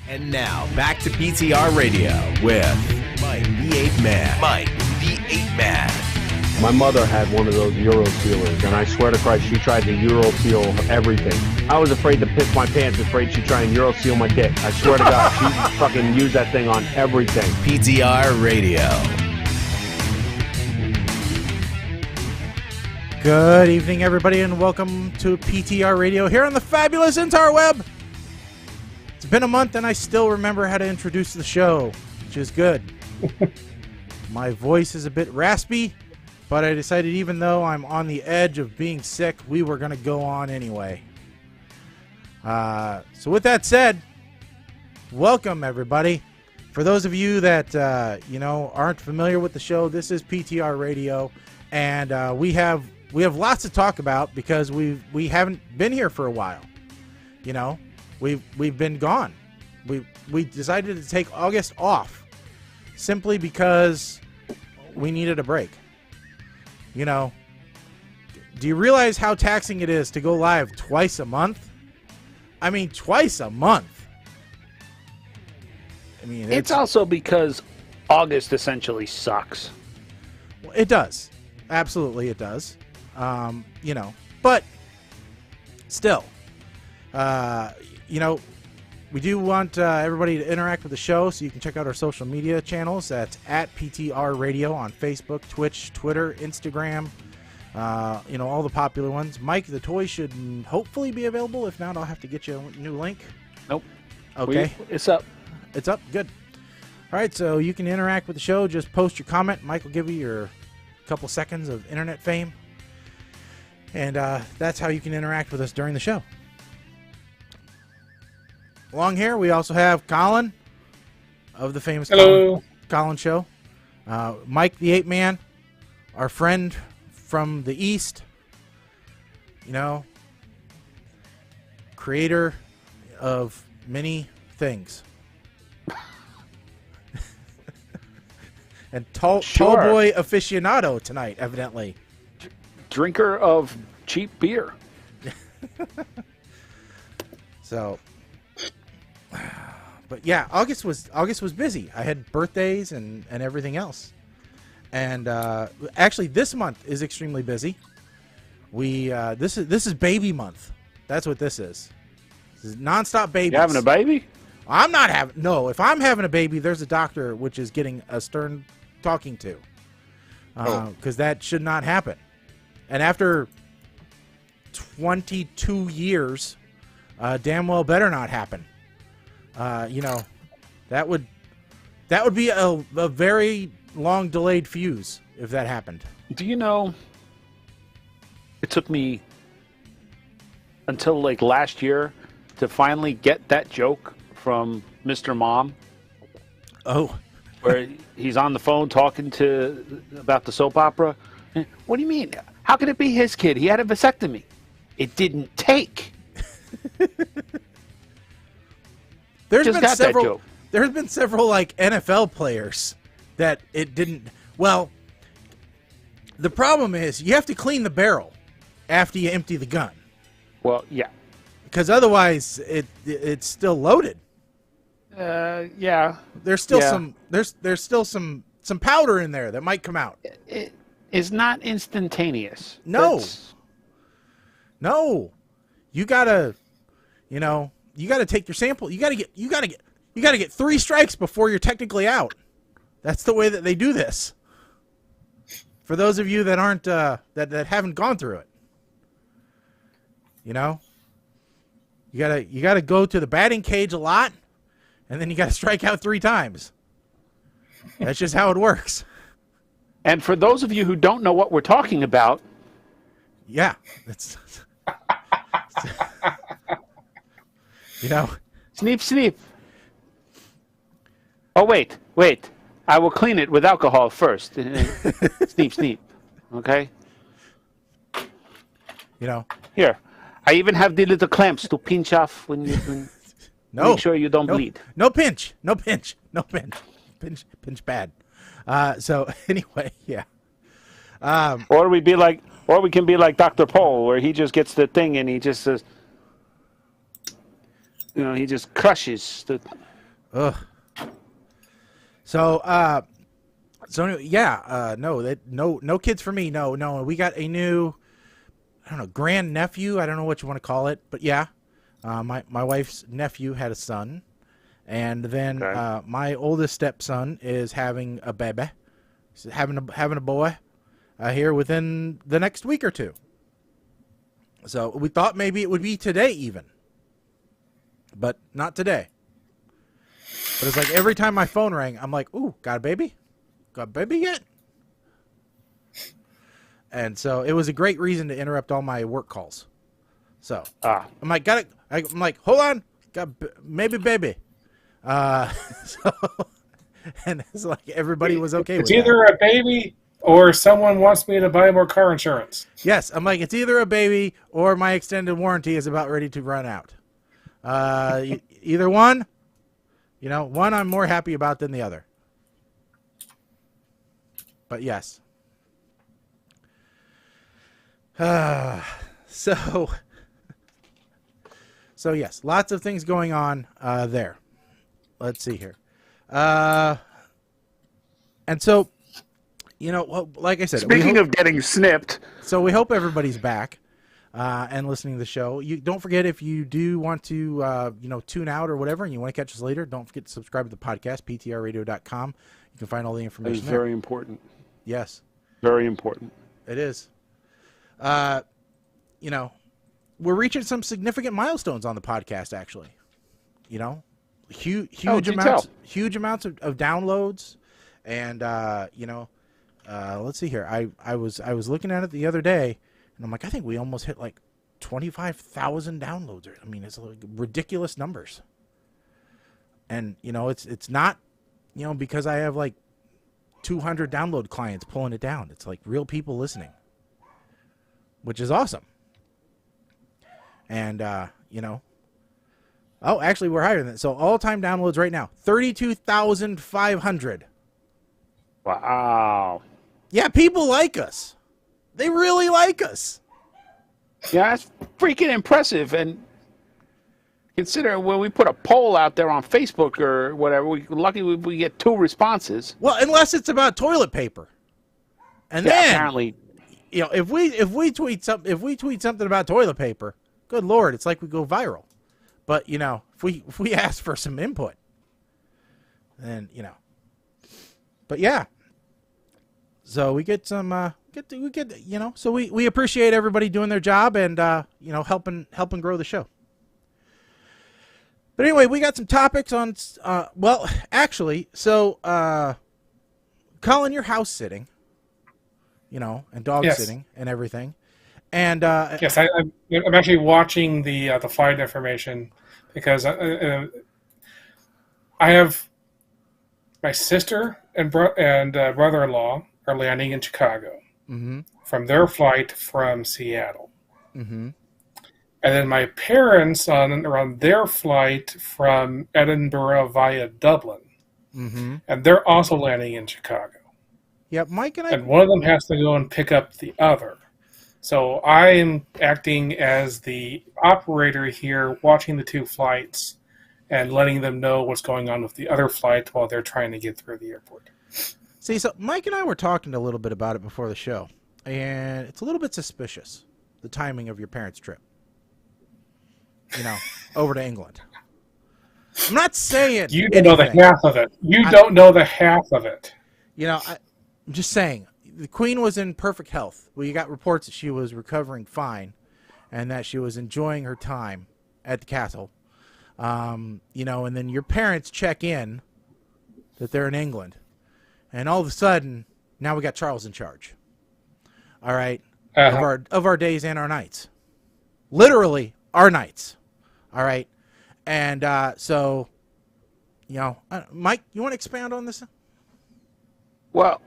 And now, back to PTR Radio with Mike, the 8th Man. Mike, the 8th Man. My mother had one of those Euro sealers, and I swear to Christ, she tried to Euro seal everything. I was afraid to piss my pants, afraid she'd try and Euro seal my dick. I swear to God, she fucking used that thing on everything. PTR Radio. Good evening, everybody, and welcome to PTR Radio here on the fabulous interweb. It's been a month, and I still remember how to introduce the show, which is good. My voice is a bit raspy, but I decided even though I'm on the edge of being sick, we were going to go on anyway. So with that said, welcome, everybody. For those of you that, aren't familiar with the show, this is PTR Radio, and we have lots to talk about because we haven't been here for a while. You know, we've been gone. We decided to take August off simply because we needed a break. You know, do you realize how taxing it is to go live twice a month? I mean, twice a month. I mean, it's also because August essentially sucks. It does. Absolutely, it does. But still, we do want everybody to interact with the show, so you can check out our social media channels. That's at PTR Radio on Facebook, Twitch, Twitter, Instagram, all the popular ones. Mike, the toy should hopefully be available. If not, I'll have to get you a new link. Nope. Okay. It's up. It's up? Good. All right, so you can interact with the show. Just post your comment. Mike will give you your couple seconds of internet fame. And that's how you can interact with us during the show. Along here, we also have Colin of the famous Colin Show. Mike, the 8th Man, our friend from the East. Creator of many things. And tall boy aficionado tonight, evidently. Drinker of cheap beer. So, but yeah, August was busy. I had birthdays and everything else, and actually this month is extremely busy. This is baby month. That's what this is. This is nonstop babies. You having a baby? I'm not having. No, if I'm having a baby, there's a doctor which is getting a stern talking to, because that should not happen. And after 22 years, damn well better not happen. That would be a very long delayed fuse if that happened. Do you know, it took me until like last year to finally get that joke from Mr. Mom. Oh. Where he's on the phone talking about the soap opera. What do you mean? How could it be his kid? He had a vasectomy. It didn't take. There's been several like NFL players that it didn't. Well, the problem is you have to clean the barrel after you empty the gun. Well, yeah. Because otherwise it's still loaded. Yeah. There's still some powder in there that might come out. It is not instantaneous. No. You gotta take your sample. You gotta get 3 strikes before you're technically out. That's the way that they do this. For those of you that aren't that haven't gone through it, you gotta go to the batting cage a lot, and then you gotta strike out 3 times. That's just how it works. And for those of you who don't know what we're talking about, yeah, that's Sneep, sneep. Oh, wait. I will clean it with alcohol first. Sneep, sneep. Okay? Here. I even have the little clamps to pinch off when make sure you don't bleed. No pinch. Pinch bad. So anyway, yeah. Or we can be like Dr. Paul, where he just gets the thing and he just says, he just crushes the. Ugh. So, anyway, yeah, no kids for me. No. We got a new, I don't know, grandnephew. I don't know what you want to call it, but yeah, my wife's nephew had a son, and then my oldest stepson is having a baby, having a boy, here within the next week or two. So we thought maybe it would be today even, but not today. But it's like every time my phone rang, I'm like, ooh, got a baby? Got a baby yet? And so it was a great reason to interrupt all my work calls. So I'm like, I'm like, hold on, got maybe baby. So, and it's like everybody was okay with it. It's either a baby or someone wants me to buy more car insurance. Yes, I'm like, it's either a baby or my extended warranty is about ready to run out. Either one. You know, one I'm more happy about than the other. But yes. So yes, lots of things going on there. Let's see here. And so, you know, well, like I said, speaking of getting snipped, so we hope everybody's back and listening to the show. You don't forget, if you do want to, tune out or whatever, and you want to catch us later, don't forget to subscribe to the podcast, ptrradio.com. You can find all the information. It's very important. Yes, very important. It is. We're reaching some significant milestones on the podcast. Actually, huge amounts of downloads, and let's see here. I was looking at it the other day, and I'm like, I think we almost hit like 25,000 downloads. I mean, it's like ridiculous numbers. And it's not, because I have like 200 download clients pulling it down. It's like real people listening, which is awesome. And actually we're higher than that. So all-time downloads right now, 32,500. Wow. Yeah, people like us. They really like us. Yeah, that's freaking impressive. And consider when we put a poll out there on Facebook or whatever, we get 2 responses. Well, unless it's about toilet paper. And then apparently, if we tweet something about toilet paper, good Lord, it's like we go viral. But if we ask for some input, then But yeah. So we get some so we appreciate everybody doing their job and helping grow the show. But anyway, we got some topics on Colin, you're house sitting, and dog sitting and everything. And yes, I'm actually watching the flight information because I have my sister and brother-in-law are landing in Chicago from their flight from Seattle. Mm-hmm. And then my parents are on their flight from Edinburgh via Dublin. Mm-hmm. And they're also landing in Chicago. Yeah, Mike and one of them has to go and pick up the other. So I'm acting as the operator here, watching the 2 flights and letting them know what's going on with the other flight while they're trying to get through the airport. See, so Mike and I were talking a little bit about it before the show, and it's a little bit suspicious, the timing of your parents' trip, over to England. I'm not saying you don't know the half of it. You don't know the half of it. I'm just saying, the Queen was in perfect health. We got reports that she was recovering fine, and that she was enjoying her time at the castle. And then your parents check in that they're in England. And all of a sudden, now we got Charles in charge. All right, of our days and our nights, literally our nights. All right, and so, Mike, you want to expand on this? Well,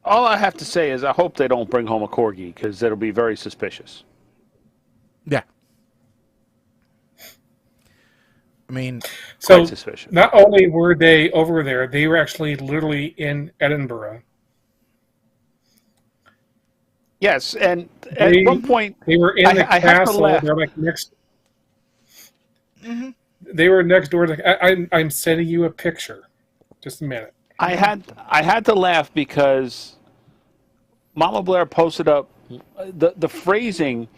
all I have to say is I hope they don't bring home a corgi because it'll be very suspicious. Yeah. I mean, so not only were they over there, they were actually literally in Edinburgh. Yes, and at one point they were in the castle. They're like next. Mm-hmm. They were next door. I'm sending you a picture. Just a minute. I had to laugh because Mama Blair posted up the phrasing.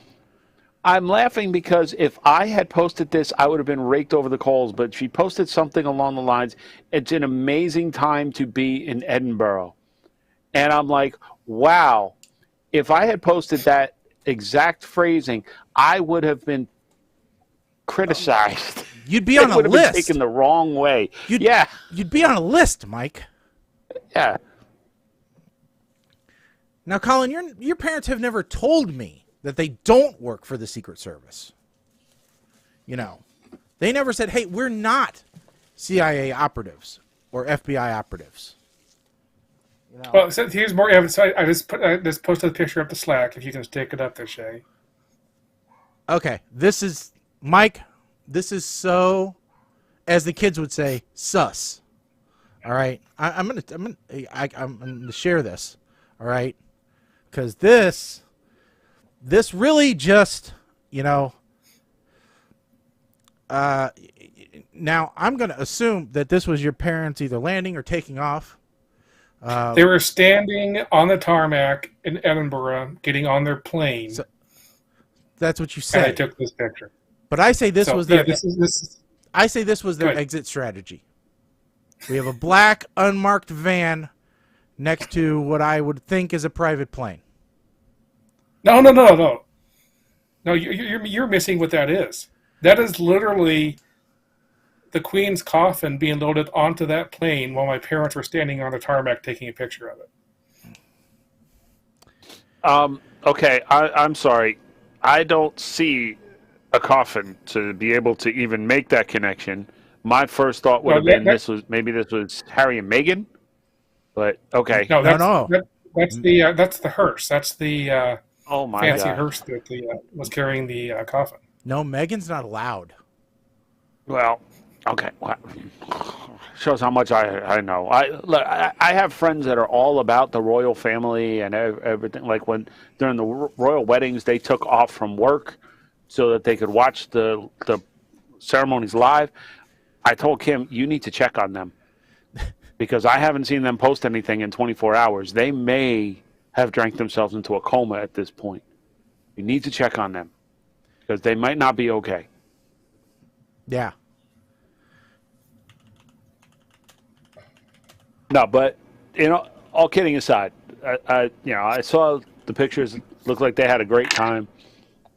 I'm laughing because if I had posted this, I would have been raked over the coals. But she posted something along the lines, "It's an amazing time to be in Edinburgh." And I'm like, wow, if I had posted that exact phrasing, I would have been criticized. You'd be on a would have list. been taken the wrong way. You'd be on a list, Mike. Yeah. Now, Colin, your parents have never told me that they don't work for the Secret Service. You know, they never said, "Hey, we're not CIA operatives or FBI operatives." You know? Well, so here's more evidence. I just posted a picture up the Slack. If you can stick it up there, Shay. Okay, this is Mike. This is so, as the kids would say, sus. All right, I'm gonna share this. All right, because this really just, you know. Now I'm gonna assume that this was your parents either landing or taking off. They were standing on the tarmac in Edinburgh, getting on their plane. So, that's what you said. And I took this picture. But I say this was their. I say this was their Good. exit strategy. We have a black unmarked van next to what I would think is a private plane. No. No, you're missing what that is. That is literally the Queen's coffin being loaded onto that plane while my parents were standing on the tarmac taking a picture of it. Okay, I'm sorry. I don't see a coffin to be able to even make that connection. My first thought would have been this was Harry and Meghan, but okay. No, that's the hearse. That's the oh my fancy God. hearse that was carrying the coffin. No, Meghan's not allowed. Well, okay. Well, shows how much I know. I have friends that are all about the royal family and everything. Like when during the royal weddings, they took off from work so that they could watch the ceremonies live. I told Kim, you need to check on them because I haven't seen them post anything in 24 hours. They may have drank themselves into a coma at this point. You need to check on them because they might not be okay. Yeah. No, but all kidding aside, I saw the pictures. Looked like they had a great time.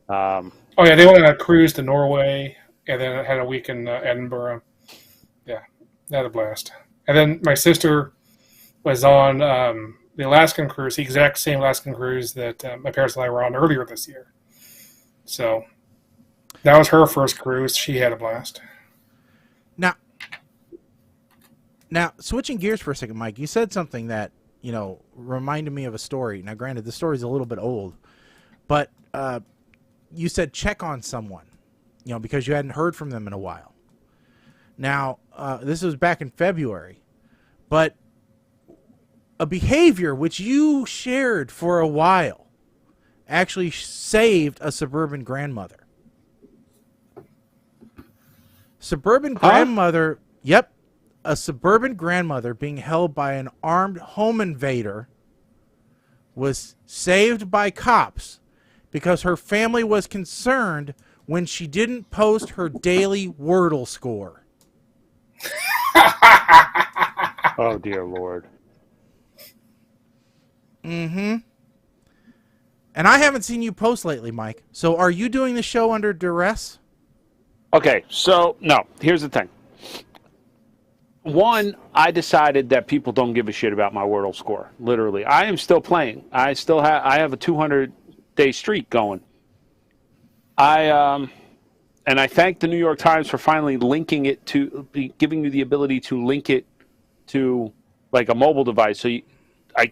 Oh yeah, they went on a cruise to Norway, and then had a week in Edinburgh. Yeah, they had a blast. And then my sister was on the Alaskan cruise, the exact same Alaskan cruise that my parents and I were on earlier this year. So that was her first cruise. She had a blast. Now, switching gears for a second, Mike, you said something that, reminded me of a story. Now, granted, the story's a little bit old, but you said check on someone, because you hadn't heard from them in a while. Now, this was back in February, but a behavior which you shared for a while actually saved a suburban grandmother. Yep. A suburban grandmother being held by an armed home invader was saved by cops because her family was concerned when she didn't post her daily Wordle score. Oh, dear Lord. Mm-hmm. And I haven't seen you post lately, Mike. So are you doing the show under duress? Okay, so, no, here's the thing. One, I decided that people don't give a shit about my Wordle score. Literally, I am still playing. I have a 200-day streak going. And I thank the New York Times for finally linking it to giving you the ability to link it to like a mobile device, so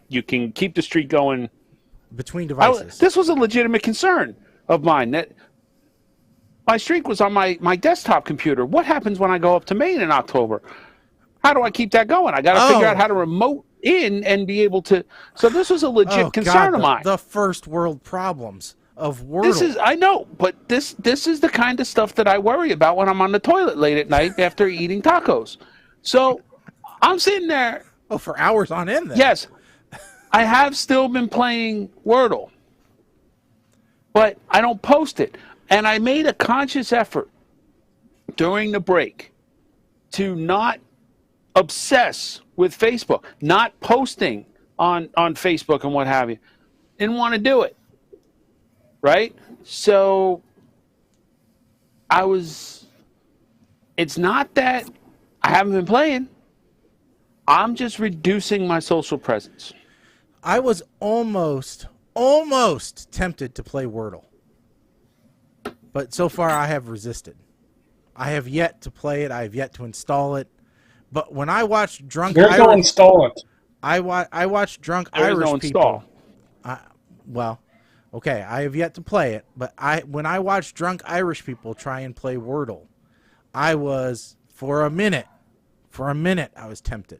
you can keep the streak going between devices. This was a legitimate concern of mine. That my streak was on my desktop computer. What happens when I go up to Maine in October? How do I keep that going? I got to figure out how to remote in and be able to. So this was a legit concern of mine. The first world problems. of Wordle. I know, but this is the kind of stuff that I worry about when I'm on the toilet late at night after eating tacos. So I'm sitting there. Oh, for hours on end then. Yes, I have still been playing Wordle, but I don't post it. And I made a conscious effort during the break to not obsess with Facebook, not posting on Facebook and what have you. Didn't want to do it. Right? So it's not that I haven't been playing. I'm just reducing my social presence. I was almost tempted to play Wordle. But so far I have resisted. I have yet to play it. I have yet to install it. But when I watched drunk There's no install it. I watched drunk There is Irish no people. install. Okay, I have yet to play it, but when I watched drunk Irish people try and play Wordle, I was for a minute I was tempted.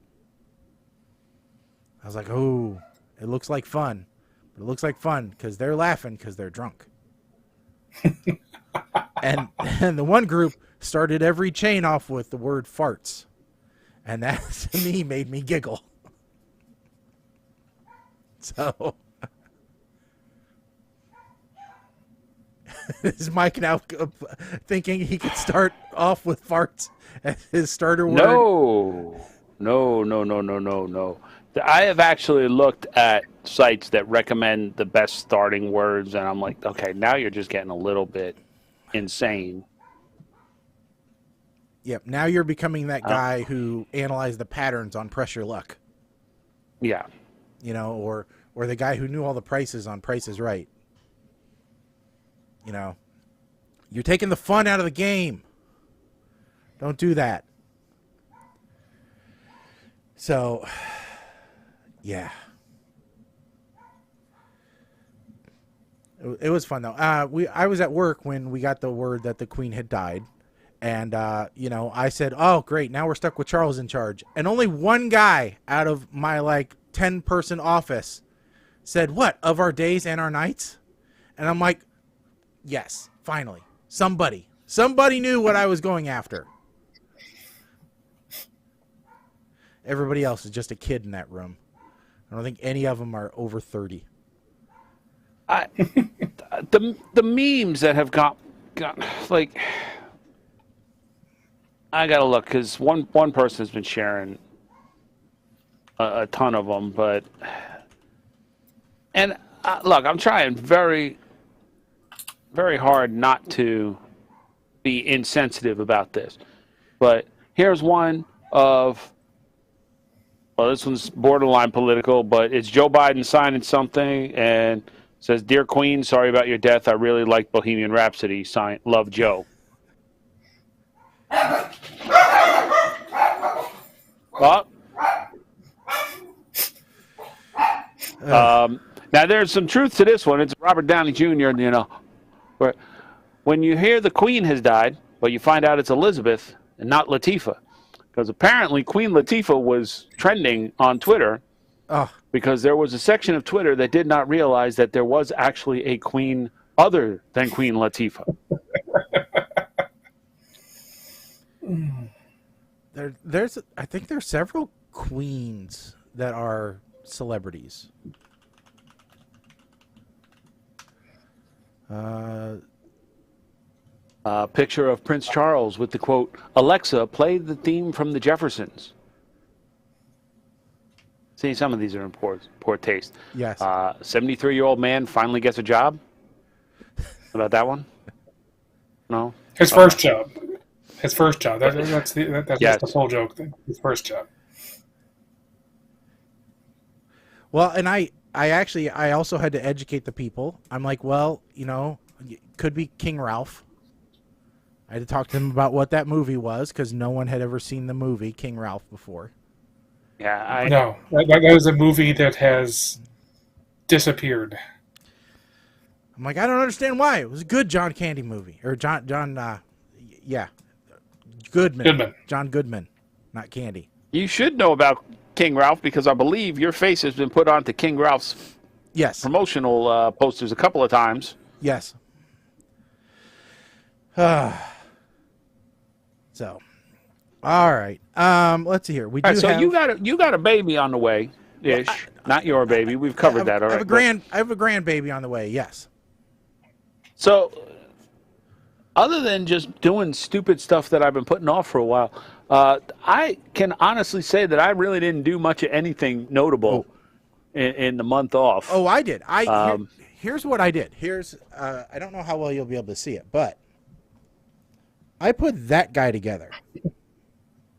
I was like, "Oh, it looks like fun." But it looks like fun because they're laughing because they're drunk. and the one group started every chain off with the word farts. And that, to me, made me giggle. So, is Mike now thinking he could start off with farts as his starter word? No. I have actually looked at sites that recommend the best starting words, and I'm like, okay, now you're just getting a little bit insane. Yep, now you're becoming that guy who analyzed the patterns on Press Your Luck. Yeah. You know, or the guy who knew all the prices on Price is Right. You know, you're taking the fun out of the game. Don't do that. So, yeah. It was fun, though. I was at work when we got the word that the Queen had died. And, I said, oh, great, now we're stuck with Charles in charge. And only one guy out of my, 10-person office said, what, of our days and our nights? And I'm like, yes, finally. Somebody knew what I was going after. Everybody else is just a kid in that room. I don't think any of them are over 30. The memes that have got I gotta look because one person has been sharing a ton of them, but look, I'm trying very, very hard not to be insensitive about this, but here's one of. Well, this one's borderline political, but it's Joe Biden signing something and says, "Dear Queen, sorry about your death. I really liked Bohemian Rhapsody. Sign, love, Joe." Well, now there's some truth to this one. It's Robert Downey Jr. Where when you hear the Queen has died, but you find out it's Elizabeth and not Latifah. Because apparently Queen Latifah was trending on Twitter because there was a section of Twitter that did not realize that there was actually a queen other than Queen Latifah. I think there's several queens that are celebrities. Picture of Prince Charles with the quote, "Alexa, play the theme from the Jeffersons." See, some of these are in poor taste. Yes. 73-year-old man finally gets a job. About that one? No? His first job. That's Yes. the whole joke thing. His first job. Well, and I also had to educate the people. I'm like, well, it could be King Ralph. I had to talk to them about what that movie was because no one had ever seen the movie King Ralph before. Yeah, No, that was a movie that has disappeared. I'm like, I don't understand why. It was a good John Candy movie. Or John Goodman. John Goodman, not Candy. You should know about King Ralph because I believe your face has been put onto King Ralph's Yes. promotional posters a couple of times. Yes. So, all right. Let's see here. We do All right, so have, you got a baby on the way, ish. Not your baby. We've covered that already. I have a grandbaby on the way. Yes. So, other than just doing stupid stuff that I've been putting off for a while, I can honestly say that I really didn't do much of anything notable in the month off. Oh, I did. Here's what I did. I don't know how well you'll be able to see it, but I put that guy together.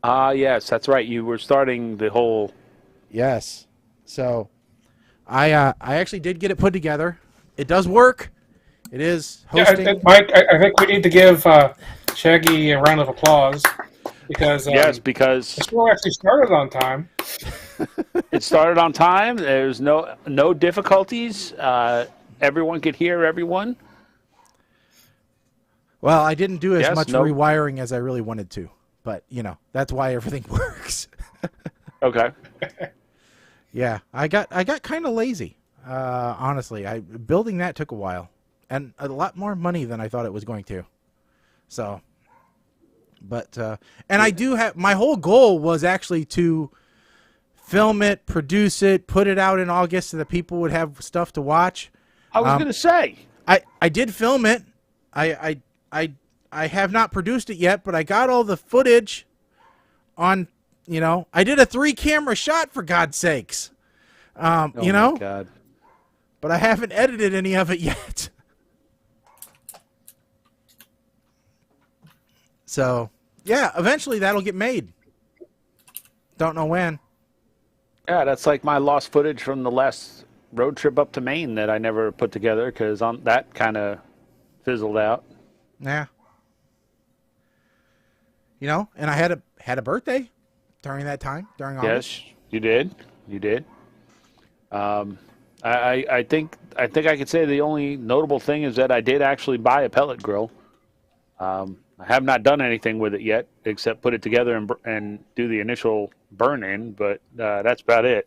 Yes, that's right. You were starting the whole. Yes. So, I actually did get it put together. It does work. It is hosting. Yeah, Mike, I think we need to give Shaggy a round of applause because because the show actually started on time. It started on time. There's no difficulties. Everyone could hear everyone. Well, I didn't do as much rewiring as I really wanted to, but that's why everything works. Okay. Yeah, I got kind of lazy. Honestly, building that took a while. And a lot more money than I thought it was going to. So, but, and I do have, my whole goal was actually to film it, produce it, put it out in August so that people would have stuff to watch. I was going to say. I did film it. I have not produced it yet, but I got all the footage on, I did a 3-camera shot for God's sakes. Oh my God. But I haven't edited any of it yet. So, yeah, eventually that'll get made. Don't know when. Yeah, that's like my lost footage from the last road trip up to Maine that I never put together because that kind of fizzled out. Yeah. And I had a birthday during that time, during August. Yes, you did. You did. I think I could say the only notable thing is that I did actually buy a pellet grill. I have not done anything with it yet, except put it together and do the initial burn-in, but that's about it.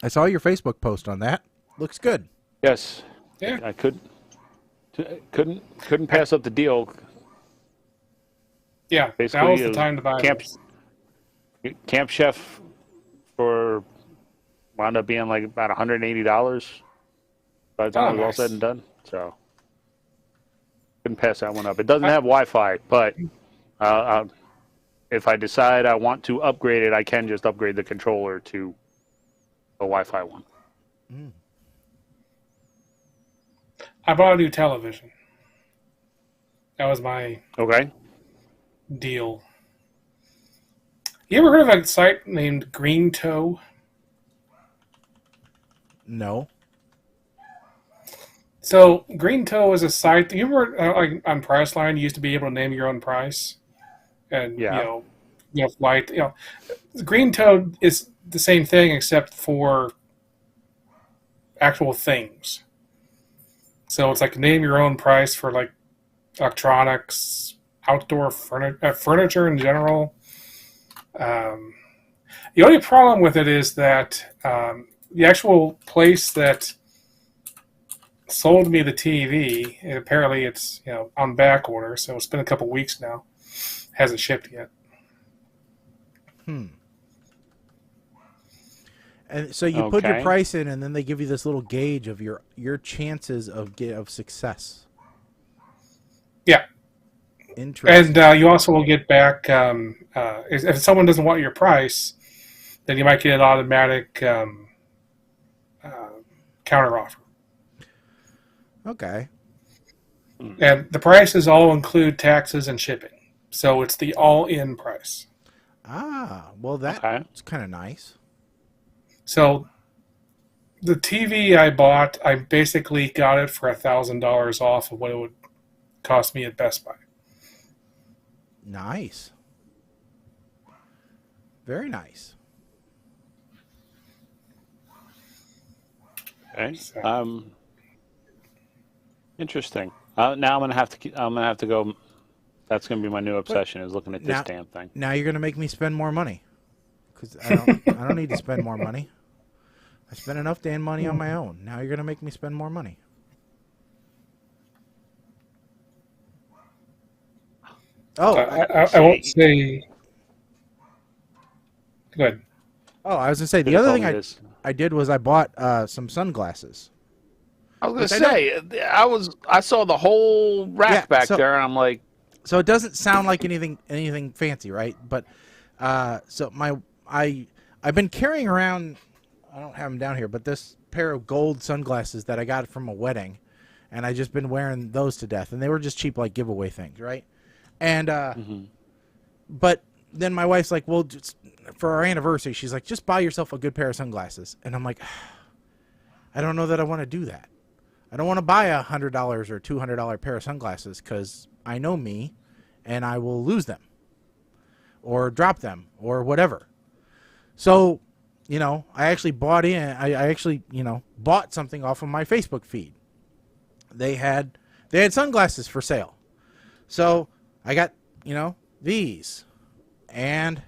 I saw your Facebook post on that. Looks good. Yes. Yeah. I couldn't pass up the deal. Yeah, Basically, that was the time to buy Camp Chef wound up being like about $180 by the time it was all said and done. So couldn't pass that one up. It doesn't have Wi-Fi, but if I decide I want to upgrade it, I can just upgrade the controller to a Wi-Fi one. Mm. I bought a new television. That was my deal. You ever heard of a site named Green Toe? No. So Green Toe is a site. You remember like on Priceline, you used to be able to name your own price, and flight. Green Toe is the same thing except for actual things. So it's like name your own price for like electronics, outdoor furniture in general. The only problem with it is that the actual place that sold me the TV, and apparently it's on back order, so it's been a couple weeks now, hasn't shipped yet. And so you put your price in, and then they give you this little gauge of your chances of success. Yeah. Interesting. And you also will get back if someone doesn't want your price, then you might get an automatic counteroffer. Okay. And the prices all include taxes and shipping, so it's the all-in price. Ah, well that's kind of nice. So the TV I bought, I basically got it for $1,000 off of what it would cost me at Best Buy. Nice. Very nice. Okay. Interesting. Now I'm gonna have to go. That's gonna be my new obsession is looking at this damn thing. Now you're gonna make me spend more money because I don't need to spend more money. I spent enough damn money on my own. Now you're gonna make me spend more money. Oh, I won't say. Go ahead. Oh, I was gonna say the other thing I did was I bought some sunglasses. I was gonna say I saw the whole rack back there, and I'm like, so it doesn't sound like anything fancy, right? But so I've been carrying around. I don't have them down here, but this pair of gold sunglasses that I got from a wedding, and I just been wearing those to death, and they were just cheap like giveaway things, right? And but then my wife's like, well, just for our anniversary, she's like, just buy yourself a good pair of sunglasses, and I'm like, I don't know that I want to do that. I don't want to buy $100 or $200 pair of sunglasses because I know me, and I will lose them, or drop them, or whatever. So, you know, I actually bought bought something off of my Facebook feed. They had sunglasses for sale. So I got, these and,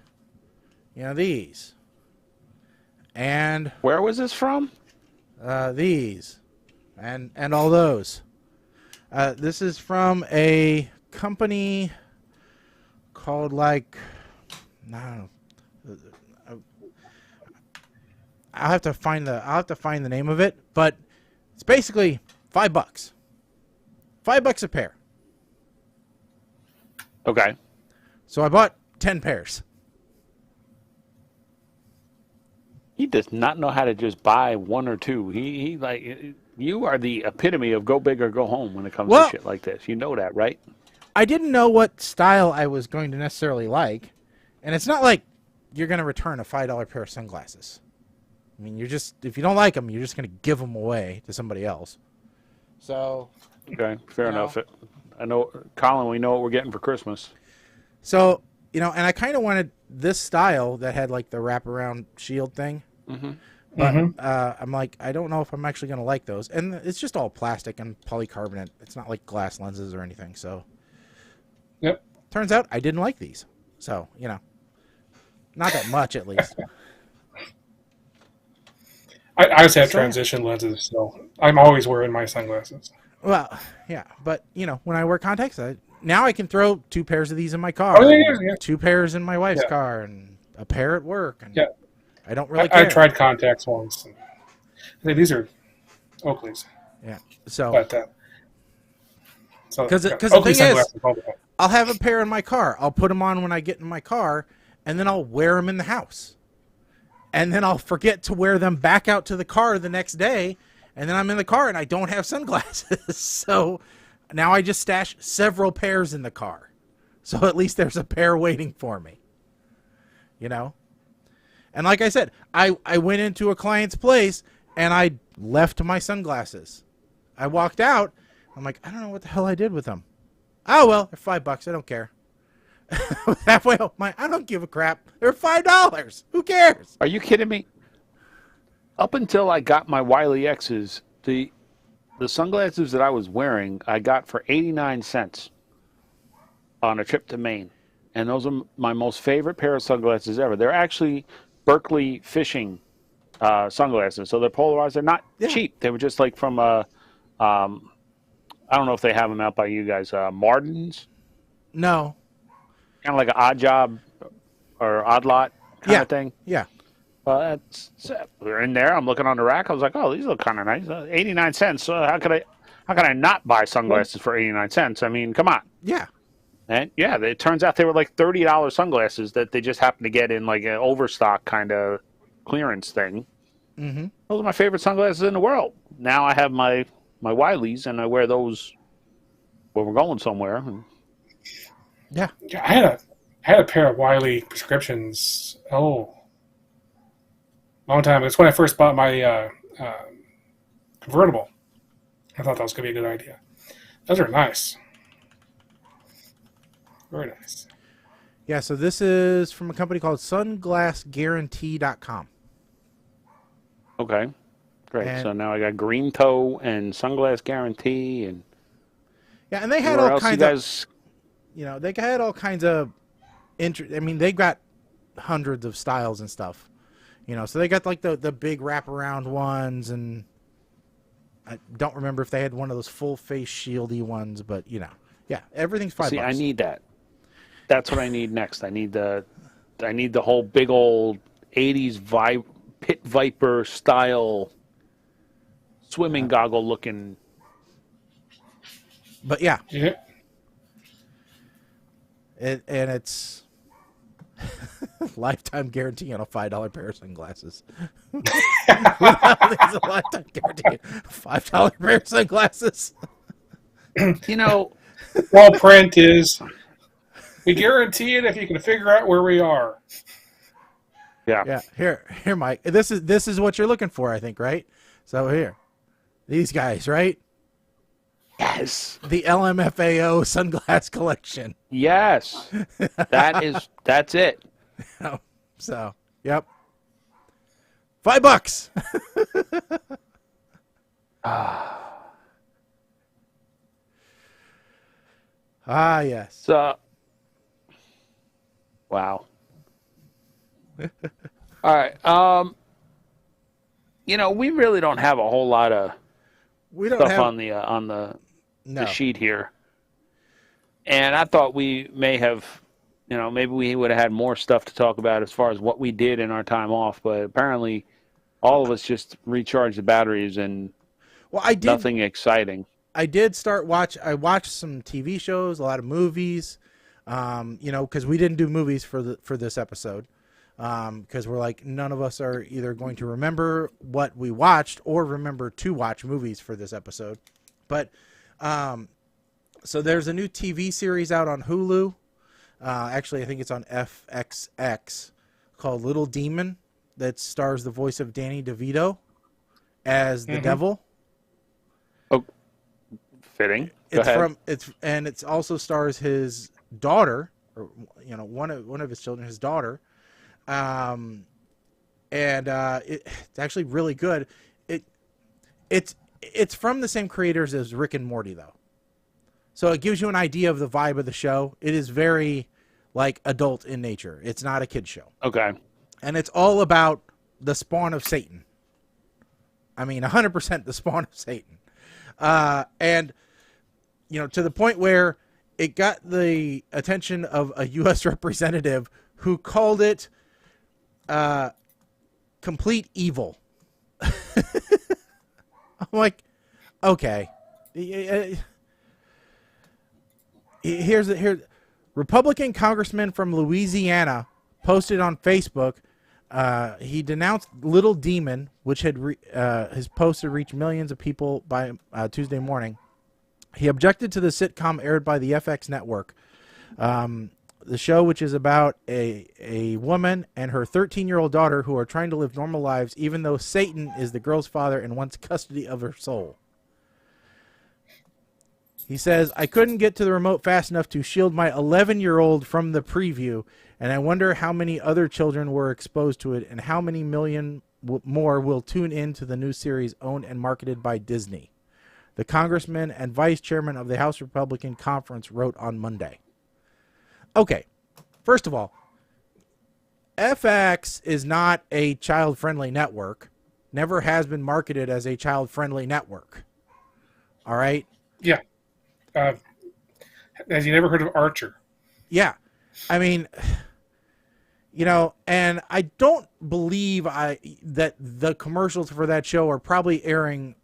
these. And where was this from? These and all those. This is from a company called I don't know. I'll have to find the name of it, but it's basically $5. $5 a pair. Okay. So I bought 10 pairs. He does not know how to just buy one or two. He like, you are the epitome of go big or go home when it comes to shit like this. You know that, right? I didn't know what style I was going to necessarily like, and it's not like you're going to return a $5 pair of sunglasses. I mean, if you don't like them, you're just going to give them away to somebody else. So. Okay, fair enough. I know, Colin, we know what we're getting for Christmas. So, and I kind of wanted this style that had like the wraparound shield thing. Mm-hmm. But I'm like, I don't know if I'm actually going to like those. And it's just all plastic and polycarbonate. It's not like glass lenses or anything. So, yep. Turns out I didn't like these. So, not that much at least. I just have transition lenses, so I'm always wearing my sunglasses. Well, yeah, but when I wear contacts, now I can throw 2 pairs of these in my car. Oh, yeah. 2 pairs in my wife's car, and a pair at work. And I don't really care. I tried contacts once. And these are Oakley's. Yeah. So. But because the thing is, I'll have a pair in my car. I'll put them on when I get in my car, and then I'll wear them in the house. And then I'll forget to wear them back out to the car the next day, and then I'm in the car and I don't have sunglasses. So now I just stash several pairs in the car. So at least there's a pair waiting for me. And like I said, I went into a client's place and I left my sunglasses. I walked out. I'm like, I don't know what the hell I did with them. Oh, well, they're $5. I don't care. Halfway home, I don't give a crap. They're $5. Who cares? Are you kidding me? Up until I got my Wiley X's, the sunglasses that I was wearing, I got for 89 cents on a trip to Maine. And those are my most favorite pair of sunglasses ever. They're actually Berkeley fishing sunglasses. So they're polarized. They're not cheap. They were just like from I don't know if they have them out by you guys. Martin's? No. Kind of like an Odd Job or Odd Lot kind of thing. Yeah. Well, we're in there. I'm looking on the rack. I was like, oh, these look kind of nice. 89 cents. How could I not buy sunglasses for 89 cents? I mean, come on. Yeah. And it turns out they were like $30 sunglasses that they just happened to get in like an overstock kind of clearance thing. Mm-hmm. Those are my favorite sunglasses in the world. Now I have my Wileys, and I wear those when we're going somewhere. Yeah. I had a pair of Wiley prescriptions. Long time. It's when I first bought my convertible. I thought that was going to be a good idea. Those are nice. Very nice. Yeah, so this is from a company called sunglassguarantee.com. Okay. Great. So now I got Green Toe and Sunglass Guarantee. And yeah, and they had all kinds of... they had all kinds of... I mean, they got hundreds of styles and stuff. So they got like the big wraparound ones, and I don't remember if they had one of those full face shieldy ones, but yeah, everything's $5. See, I need that. That's what I need next. I need the whole big old 80s pit viper style swimming goggle looking. But yeah, Yeah. it's lifetime guarantee on a $5 pair of sunglasses. It's a lifetime guarantee. $5 pair of sunglasses. You know, Well, print is, we guarantee it if you can figure out where we are. Yeah. Here, Mike. This is what you're looking for, I think, right? So here, these guys, right? yes. The LMFAO sunglass collection. Yes. That's it. So, yep. $5. Yes. So, wow. All right. We really don't have a whole lot of We don't stuff have on the sheet here. And I thought we may have, maybe we would have had more stuff to talk about as far as what we did in our time off, but apparently all of us just recharged the batteries and nothing exciting. I watched some TV shows, a lot of movies, because we didn't do movies for this episode. Because we're like, none of us are either going to remember what we watched or remember to watch movies for this episode. But, so there's a new TV series out on Hulu. Actually, I think it's on FXX called Little Demon that stars the voice of Danny DeVito as the devil. Oh, fitting. Go ahead. It also stars his daughter, or one of his children, his daughter. It's actually really good. It's from the same creators as Rick and Morty, though. So it gives you an idea of the vibe of the show. It is very, adult in nature. It's not a kid's show. Okay. And it's all about the spawn of Satan. I mean, 100% the spawn of Satan. To the point where it got the attention of a U.S. representative who called it complete evil. I'm like, okay. Here's Republican congressman from Louisiana posted on Facebook. He denounced Little Demon, which his post had reached millions of people by Tuesday morning. He objected to the sitcom aired by the FX network. The show, which is about a woman and her 13-year-old daughter who are trying to live normal lives, even though Satan is the girl's father and wants custody of her soul. He says, I couldn't get to the remote fast enough to shield my 11-year-old from the preview, and I wonder how many other children were exposed to it and how many million more will tune in to the new series owned and marketed by Disney. The congressman and vice chairman of the House Republican Conference wrote on Monday. Okay, first of all, FX is not a child-friendly network. Never has been marketed as a child-friendly network. All right? Yeah. Has you never heard of Archer? Yeah. I mean, and I don't believe that the commercials for that show are probably airing,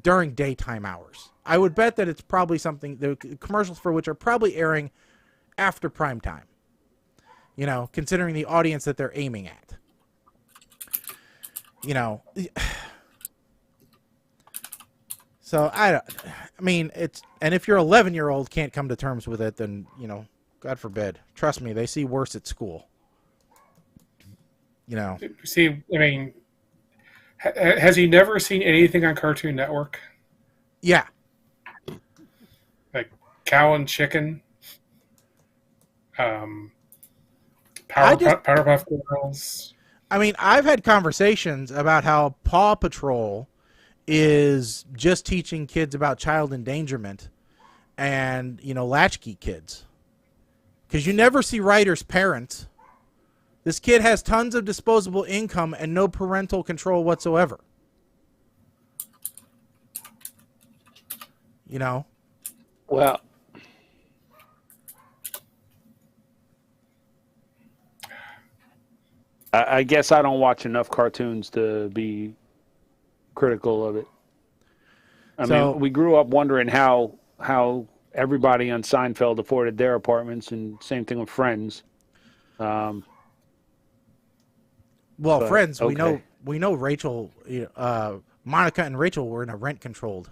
during daytime hours. I would bet that it's probably the commercials for which are probably airing after prime time, considering the audience that they're aiming at. So if your 11-year-old can't come to terms with it, then, God forbid. Trust me, they see worse at school. See, has he never seen anything on Cartoon Network? Yeah. Like Cow and Chicken? Powerpuff Girls? I've had conversations about how Paw Patrol is just teaching kids about child endangerment and, latchkey kids. Because you never see Ryder's parents. This kid has tons of disposable income and no parental control whatsoever. Well, I guess I don't watch enough cartoons to be critical of it. I mean, we grew up wondering how everybody on Seinfeld afforded their apartments, and same thing with Friends. Friends, okay. we know Rachel, Monica and Rachel were in a rent-controlled,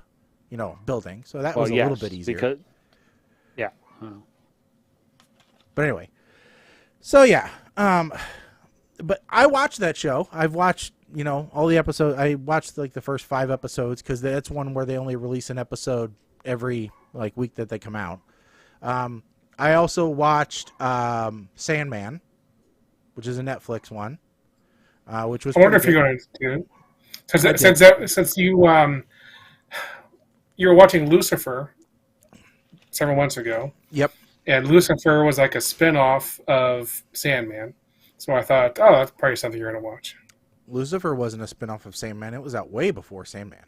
building, so that was a little bit easier. But anyway, so yeah, but I watched that show. I've watched, all the episodes. I watched like the first 5 episodes because that's one where they only release an episode every week that they come out. I also watched Sandman, which is a Netflix one, which was. I wonder if you're going to since you were watching Lucifer several months ago. Yep. And Lucifer was like a spin-off of Sandman. So I thought, that's probably something you're going to watch. Lucifer wasn't a spin-off of Sandman. It was out way before Sandman.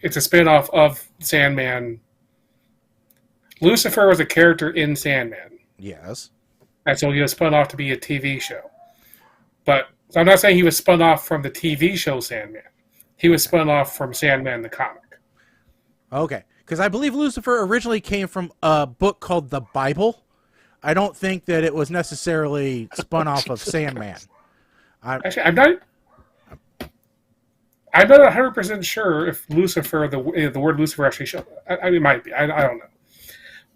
It's a spin-off of Sandman. Lucifer was a character in Sandman. Yes. And so he was spun off to be a TV show. But I'm not saying he was spun off from the TV show Sandman. He was spun off from Sandman the comic. Okay. Because I believe Lucifer originally came from a book called The Bible. I don't think that it was necessarily spun off of Sandman. Actually, I'm not 100% sure if Lucifer, the word Lucifer actually showed. It might be. I don't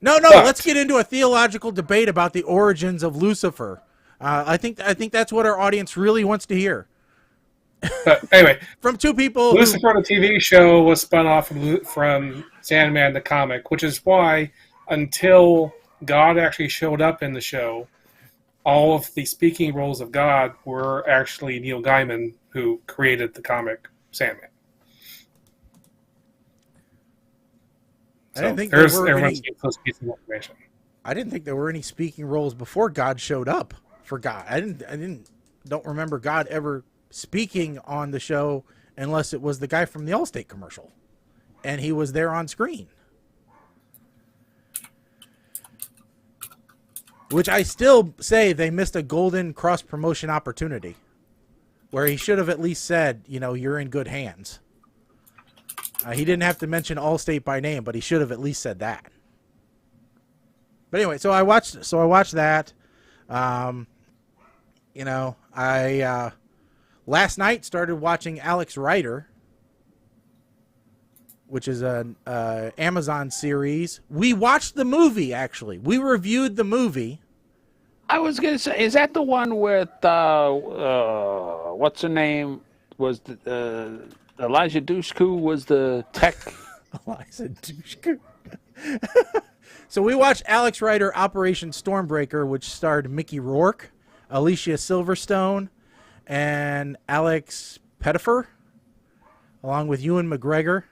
know. No. Let's get into a theological debate about the origins of Lucifer. I think that's what our audience really wants to hear. But anyway, from two people. Lucifer, the TV show, was spun off from Sandman, the comic, which is why until God actually showed up in the show, all of the speaking roles of God were actually Neil Gaiman, who created the comic Sandman. I didn't think there were any speaking roles before God showed up for God. I don't remember God ever speaking on the show unless it was the guy from the Allstate commercial, and he was there on screen. Which I still say they missed a golden cross-promotion opportunity where he should have at least said, you're in good hands. He didn't have to mention Allstate by name, but he should have at least said that. But anyway, so I watched that. I last night started watching Alex Rider, which is an Amazon series. We watched the movie, actually. We reviewed the movie. I was going to say, is that the one with, what's her name? Was Elijah Dushku was the tech? Elijah Dushku. So we watched Alex Rider Operation Stormbreaker, which starred Mickey Rourke, Alicia Silverstone, and Alex Pettyfer, along with Ewan McGregor.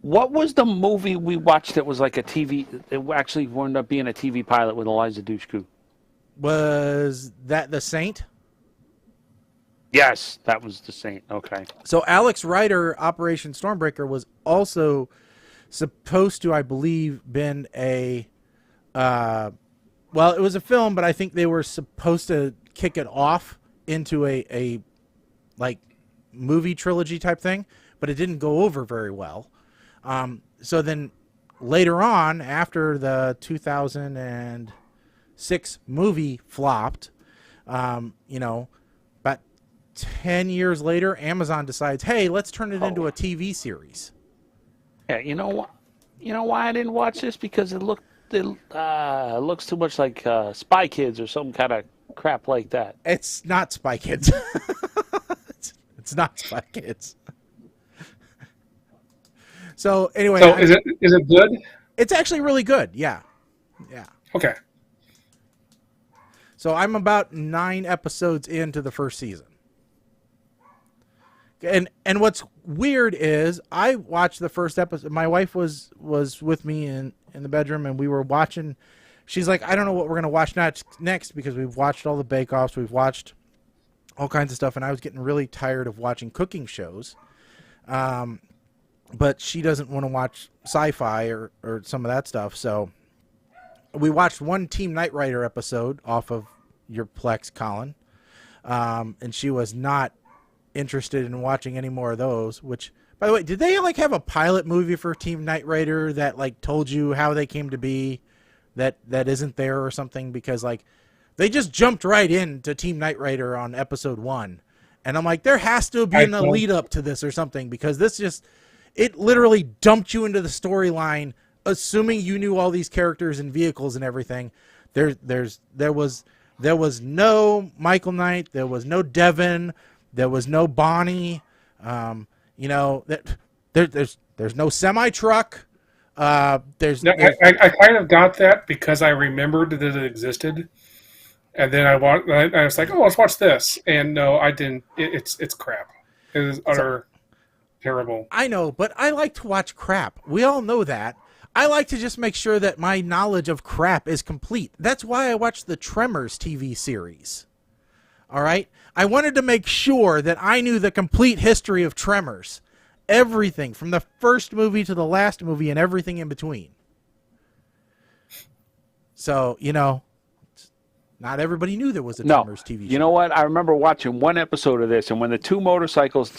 What was the movie we watched that was like a TV? It actually wound up being a TV pilot with Elijah Dushku. Was that The Saint? Yes, that was The Saint. Okay. So Alex Rider Operation Stormbreaker was also supposed to, I believe, been a... it was a film, but I think they were supposed to kick it off into a movie trilogy type thing, but it didn't go over very well. So then later on, after the 2006 movie flopped, about 10 years later, Amazon decides, hey, let's turn it into a TV series. Yeah, you know what? You know why I didn't watch this? Because it looks too much like Spy Kids or some kind of crap like that. It's not Spy Kids. It's not Spy Kids. So anyway, is it good? It's actually really good. Yeah. Okay. So I'm about 9 episodes into the first season. And what's weird is I watched the first episode. My wife was with me in the bedroom, and we were watching. She's like, I don't know what we're going to watch next because we've watched all the bake-offs. We've watched all kinds of stuff, and I was getting really tired of watching cooking shows. But she doesn't want to watch sci-fi or some of that stuff. So we watched one Team Knight Rider episode off of your Plex, Colin. and she was not interested in watching any more of those. Which, by the way, did they like have a pilot movie for Team Knight Rider that like told you how they came to be? That isn't there or something, because like they just jumped right into Team Knight Rider on episode 1, and I'm like, there has to be a lead up to this or something, because it literally dumped you into the storyline, assuming you knew all these characters and vehicles and everything. There was no Michael Knight, there was no Devin, there was no Bonnie, there's no semi truck. I kind of got that because I remembered that it existed, and then I was like, oh, let's watch this, and no, I didn't. It's crap. It is utter terrible. I know, but I like to watch crap. We all know that. I like to just make sure that my knowledge of crap is complete. That's why I watched the Tremors TV series. All right? I wanted to make sure that I knew the complete history of Tremors. Everything, from the first movie to the last movie and everything in between. So, not everybody knew there was a Tremors TV show. You know what? I remember watching one episode of this, and when the two motorcycles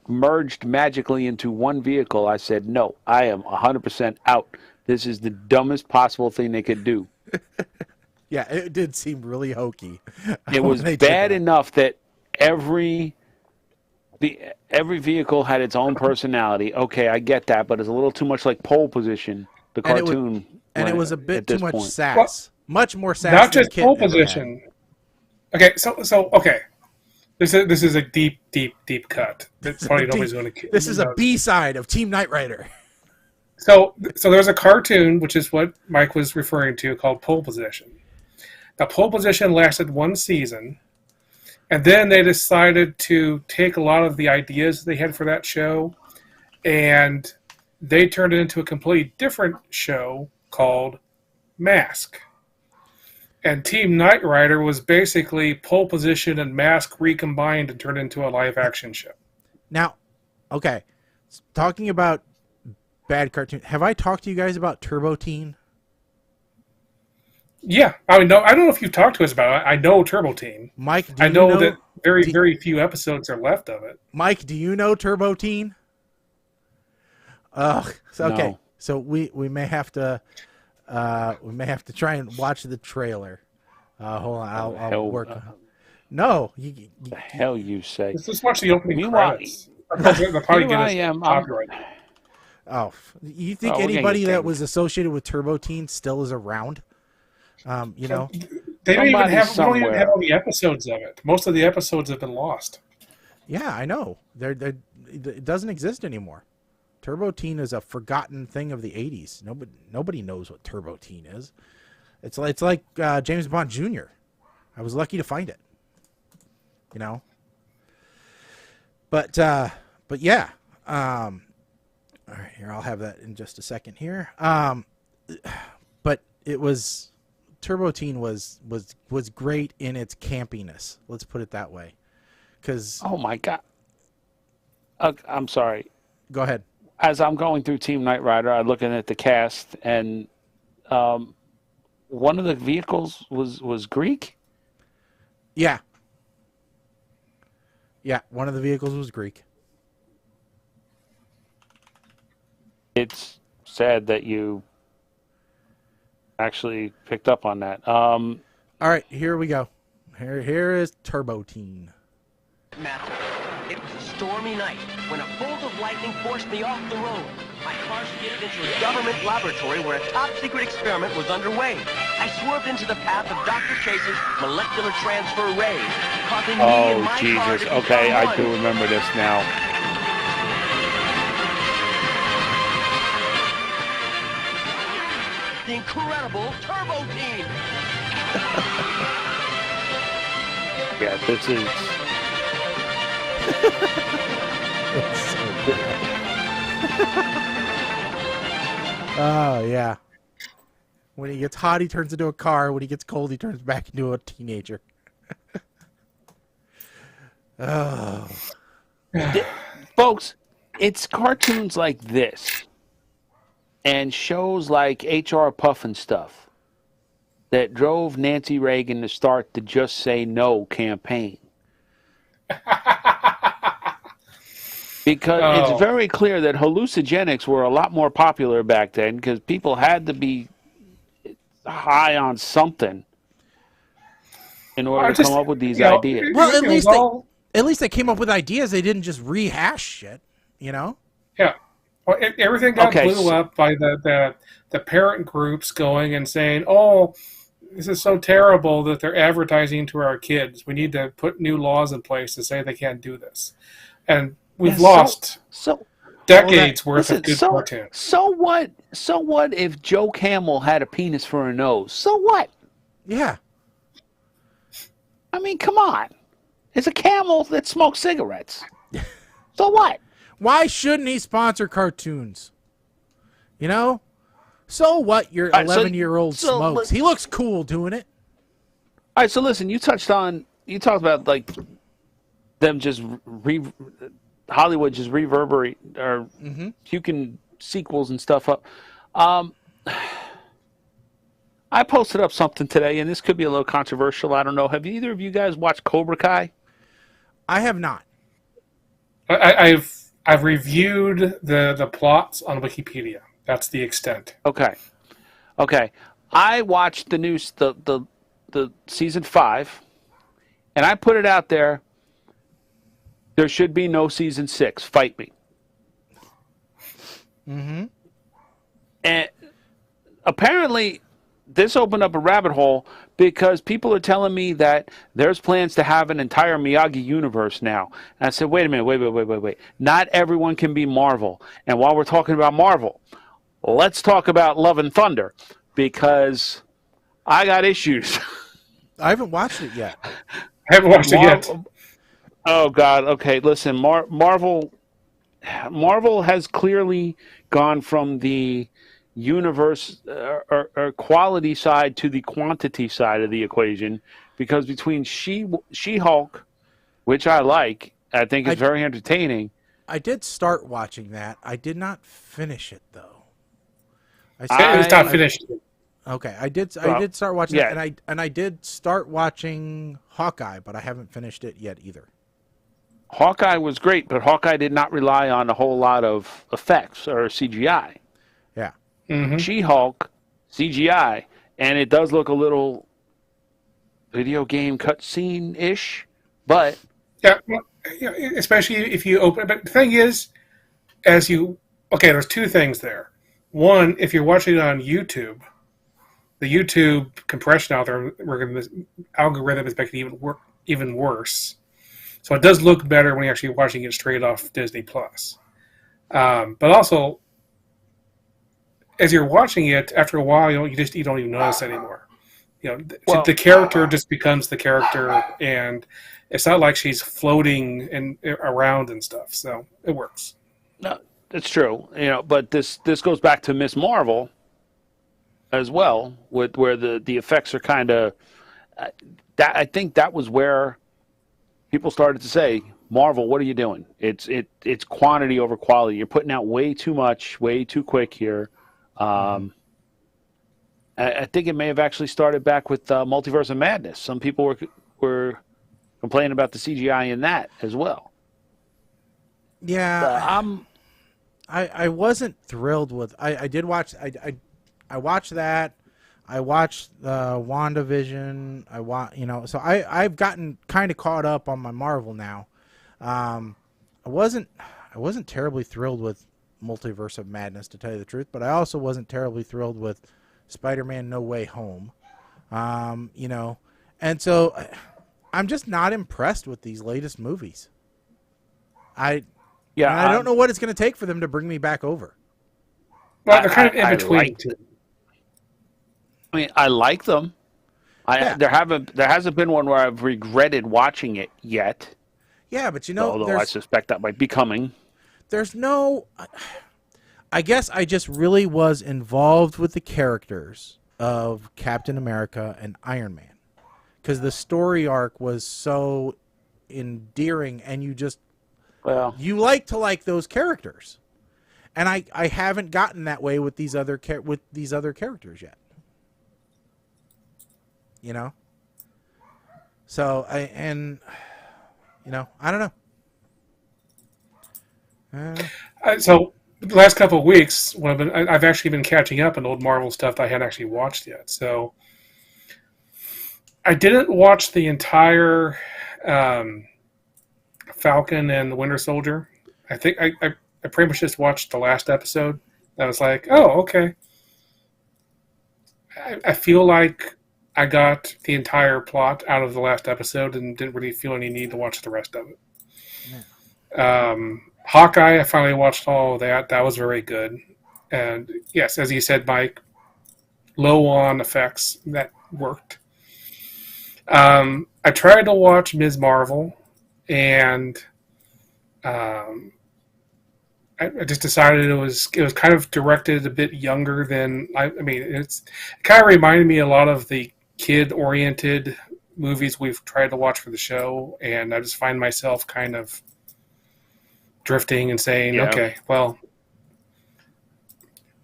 merged magically into one vehicle, I said, no, I am 100% out. This is the dumbest possible thing they could do. Yeah, it did seem really hokey. It was bad enough that every vehicle had its own personality. Okay, I get that, but it's a little too much like Pole Position, the cartoon. And it was a bit too much sass. Much more sass. Not just Pole Position. Okay, so okay. This is a deep cut. That's probably nobody's going to. This is a B-side of Team Knight Rider. So there's a cartoon, which is what Mike was referring to, called Pole Position. The Pole Position lasted one season. And then they decided to take a lot of the ideas they had for that show, and they turned it into a completely different show called Mask. And Team Knight Rider was basically Pole Position and Mask recombined and turned into a live-action show. Now, okay, talking about bad cartoon, have I talked to you guys about Turbo Teen? Yeah, I mean, no, I don't know if you've talked to us about it. I know Turbo Teen. Mike, I know that very few episodes are left of it. Mike, do you know Turbo Teen? Okay, no. So we may have to try and watch the trailer. Hold on, I'll work. No, the hell you say? Let's just watch the opening credits. They'll probably get us copyright. Oh, you think anybody that was associated with Turbo Teen still is around? They don't even have all the episodes of it. Most of the episodes have been lost. Yeah, I know. It doesn't exist anymore. Turbo Teen is a forgotten thing of the 80s. Nobody knows what Turbo Teen is. It's like James Bond Jr. I was lucky to find it. But yeah. All right, here, I'll have that in just a second here. But it was... Turbo Teen was great in its campiness. Let's put it that way. Oh my God. I'm sorry. Go ahead. As I'm going through Team Knight Rider, I'm looking at the cast, and one of the vehicles was Greek? Yeah. Yeah, one of the vehicles was Greek. It's sad that you actually picked up on that. All right, here we go. Here is Turbo Teen. It was a stormy night when a bolt of lightning forced me off the road. My car skidded into a government laboratory where a top-secret experiment was underway. I swerved into the path of Dr. Chase's molecular transfer ray, causing me and my car to become okay, I one. do remember this now. The incredible Turbo Teen. Yeah, this is... Oh, yeah. When he gets hot, he turns into a car. When he gets cold, he turns back into a teenager. Oh. Folks, it's cartoons like this and shows like H.R. Puffin stuff that drove Nancy Reagan to start the Just Say No campaign. Because it's very clear that hallucinogenics were a lot more popular back then because people had to be high on something in order to come up with these ideas. Well, at least they came up with ideas. They didn't just rehash shit, you know? Yeah. Well, everything got blew up by the parent groups going and saying, "Oh, this is so terrible that they're advertising to our kids. We need to put new laws in place to say they can't do this." And we've lost decades worth of good cartoons. So what? So what if Joe Camel had a penis for a nose? So what? Yeah. I mean, come on. It's a camel that smokes cigarettes. So what? Why shouldn't he sponsor cartoons? You know? So what your 11-year-old smokes? He looks cool doing it. All right, so listen, you talked about like them just Hollywood just reverberate or puking sequels and stuff up. I posted up something today, and this could be a little controversial. I don't know. Have either of you guys watched Cobra Kai? I have not. I've reviewed the plots on Wikipedia. That's the extent. Okay. I watched the season 5, and I put it out there. There should be no season 6. Fight me. Mm-hmm. And apparently, this opened up a rabbit hole because people are telling me that there's plans to have an entire Miyagi universe now. And I said, wait a minute, wait. Not everyone can be Marvel. And while we're talking about Marvel, let's talk about Love and Thunder because I got issues. I haven't watched it yet. I haven't watched it yet. Oh, God. Okay, listen, Marvel has clearly gone from the universe or quality side to the quantity side of the equation because between She-Hulk, which I think is very entertaining. I did start watching that. I did not finish it though. It's not finished. Okay, I did start watching it, and I did start watching Hawkeye, but I haven't finished it yet either. Hawkeye was great, but Hawkeye did not rely on a whole lot of effects or CGI. Yeah. Mm-hmm. She-Hulk, CGI, and it does look a little video game cutscene-ish, but... Yeah, especially if you open... But the thing is, there's two things there. One, if you're watching it on YouTube, the YouTube compression algorithm is making it even worse. So it does look better when you're actually watching it straight off Disney+. But also, as you're watching it, after a while, you don't even notice anymore. The character just becomes the character, and it's not like she's floating around and stuff. So it works. No, that's true. But this goes back to Miss Marvel as well, where the effects are kind of. I think that was where people started to say, Marvel, what are you doing? It's quantity over quality. You're putting out way too much, way too quick here. I think it may have actually started back with Multiverse of Madness. Some people were complaining about the CGI in that as well. Yeah, I wasn't thrilled with. I did watch. I watched that. I watched WandaVision. So I've gotten kind of caught up on my Marvel now. I wasn't terribly thrilled with Multiverse of Madness, to tell you the truth, but I also wasn't terribly thrilled with Spider-Man No Way Home. And so I'm just not impressed with these latest movies. I don't know what it's going to take for them to bring me back over. Well, they're kind of in between. I mean, I like them. There hasn't been one where I've regretted watching it yet. Yeah, but although I suspect that might be coming. There's no. I guess I just really was involved with the characters of Captain America and Iron Man, because the story arc was so endearing, and you like to like those characters, and I haven't gotten that way with these other characters yet. I don't know. So the last couple of weeks, I've actually been catching up on old Marvel stuff that I hadn't actually watched yet. So I didn't watch the entire Falcon and the Winter Soldier. I think I pretty much just watched the last episode. I was like, oh, okay. I feel like I got the entire plot out of the last episode and didn't really feel any need to watch the rest of it. Yeah. Hawkeye, I finally watched all of that. That was very good. And yes, as you said, Mike, low on effects, that worked. I tried to watch Ms. Marvel, and I just decided it was kind of directed a bit younger than it kind of reminded me a lot of the kid-oriented movies we've tried to watch for the show, and I just find myself kind of drifting and saying, okay, well,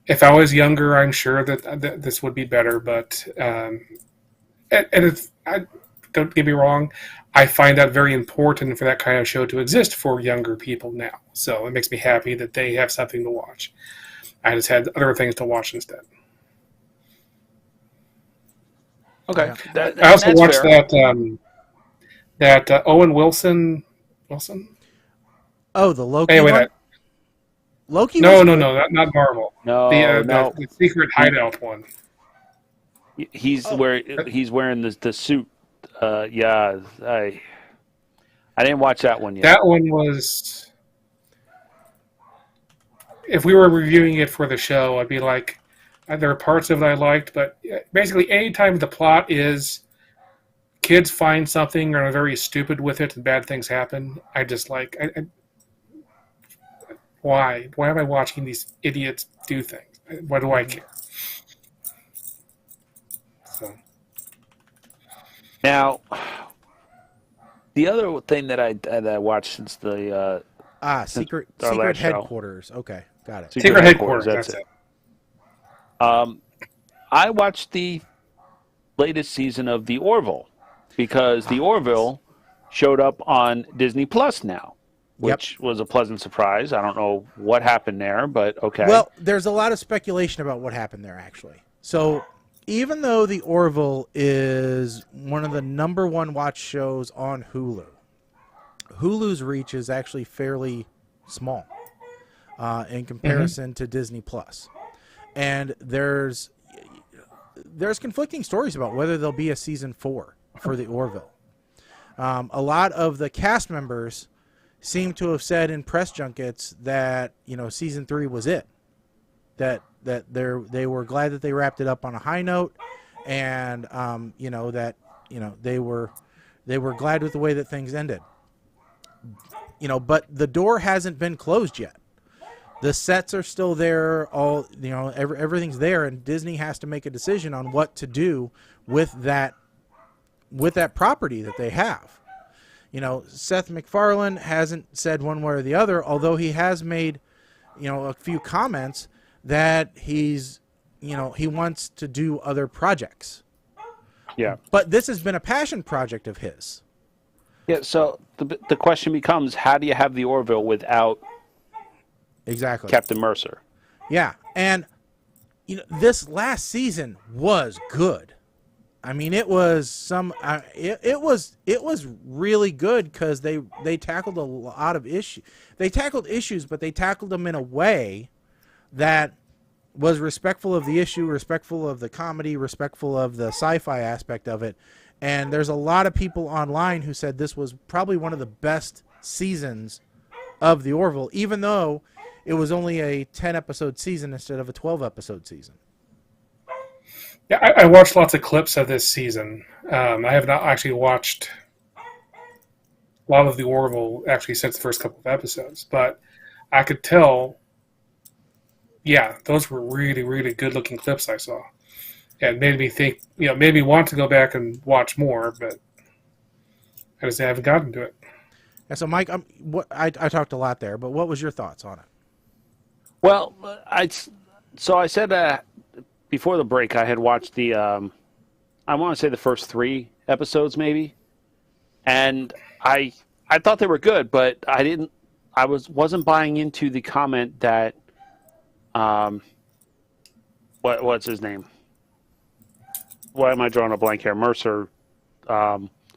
if I was younger, I'm sure that this would be better. But don't get me wrong, I find that very important for that kind of show to exist for younger people now. So it makes me happy that they have something to watch. I just had other things to watch instead. Okay. I also watched that Owen Wilson. Oh, the Loki anyway, one? Loki? No, not Marvel. No, the secret hideout one. He's wearing the suit. I didn't watch that one yet. That one was. If we were reviewing it for the show, I'd be like, there are parts of it I liked, but basically, anytime the plot is kids find something or are very stupid with it and bad things happen, I just like. Why? Why am I watching these idiots do things? Why do I care? So. Now, the other thing that I watched since the Secret Headquarters. Show. Okay, got it. Secret Headquarters. That's it. I watched the latest season of The Orville because The Orville showed up on Disney Plus now. Which was a pleasant surprise. I don't know what happened there, but okay. Well, there's a lot of speculation about what happened there, actually. So, even though The Orville is one of the number one watch shows on Hulu, Hulu's reach is actually fairly small in comparison to Disney Plus. And there's conflicting stories about whether there'll be a season 4 for The Orville. A lot of the cast members seem to have said in press junkets that season 3 was it, that they were glad that they wrapped it up on a high note, and they were glad with the way that things ended. But the door hasn't been closed yet. The sets are still there. Everything's there, and Disney has to make a decision on what to do with that property that they have. Seth MacFarlane hasn't said one way or the other, although he has made, a few comments that he wants to do other projects. Yeah. But this has been a passion project of his. Yeah, so the question becomes, how do you have the Orville without Captain Mercer? Yeah, and this last season was good. I mean, it was it was really good because they tackled a lot of issues. They tackled issues, but they tackled them in a way that was respectful of the issue, respectful of the comedy, respectful of the sci-fi aspect of it. And there's a lot of people online who said this was probably one of the best seasons of the Orville, even though it was only a 10-episode season instead of a 12-episode season. Yeah, I watched lots of clips of this season. I have not actually watched a lot of the Orville actually since the first couple of episodes, but I could tell, those were really, really good-looking clips I saw. And made me think, made me want to go back and watch more, but I just haven't gotten to it. Yeah, so Mike, I talked a lot there, but what was your thoughts on it? Well, I said before the break, I had watched I want to say the first 3 episodes maybe, and I I thought they were good, but I wasn't buying into the comment that what's his name? Why am I drawing a blank here? Mercer,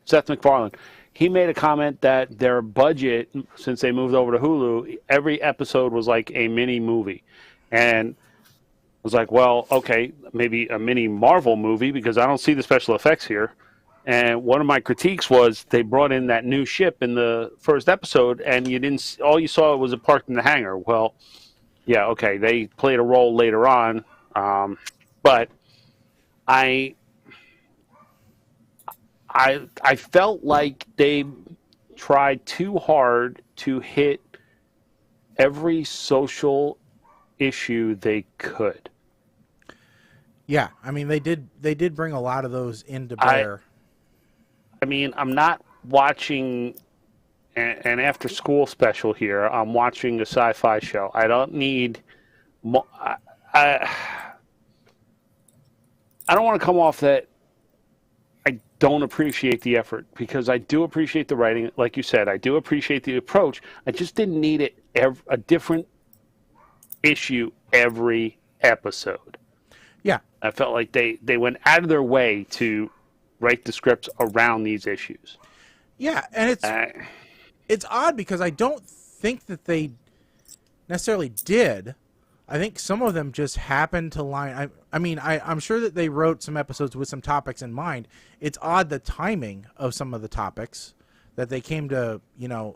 Seth MacFarlane. He made a comment that their budget, since they moved over to Hulu, every episode was like a mini movie. And I was like, well, okay, maybe a mini Marvel movie because I don't see the special effects here. And one of my critiques was they brought in that new ship in the first episode, and all you saw was it parked in the hangar. Well, yeah, okay, they played a role later on, but I felt like they tried too hard to hit every social issue they could. Yeah, I mean they did bring a lot of those into bear. I mean, I'm not watching an after-school special here. I'm watching a sci-fi show. I don't need. I don't want to come off that I don't appreciate the effort, because I do appreciate the writing. Like you said, I do appreciate the approach. I just didn't need it a different issue every episode. Yeah, I felt like they went out of their way to write the scripts around these issues. Yeah, and it's odd because I don't think that they necessarily did. I think some of them just happened to line. I'm sure that they wrote some episodes with some topics in mind. It's odd the timing of some of the topics that they came to,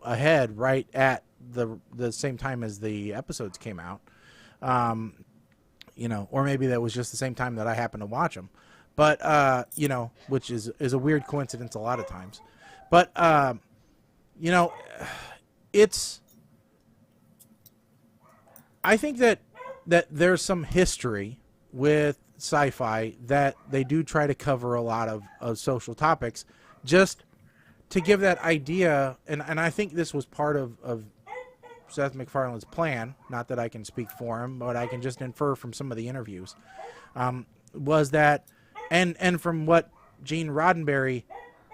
ahead right at the same time as the episodes came out. Or maybe that was just the same time that I happened to watch them. But, which is a weird coincidence a lot of times. But, I think that there's some history with sci-fi that they do try to cover a lot of social topics just to give that idea. And I think this was part of Seth MacFarlane's plan. Not that I can speak for him, but I can just infer from some of the interviews, was that, and from what Gene Roddenberry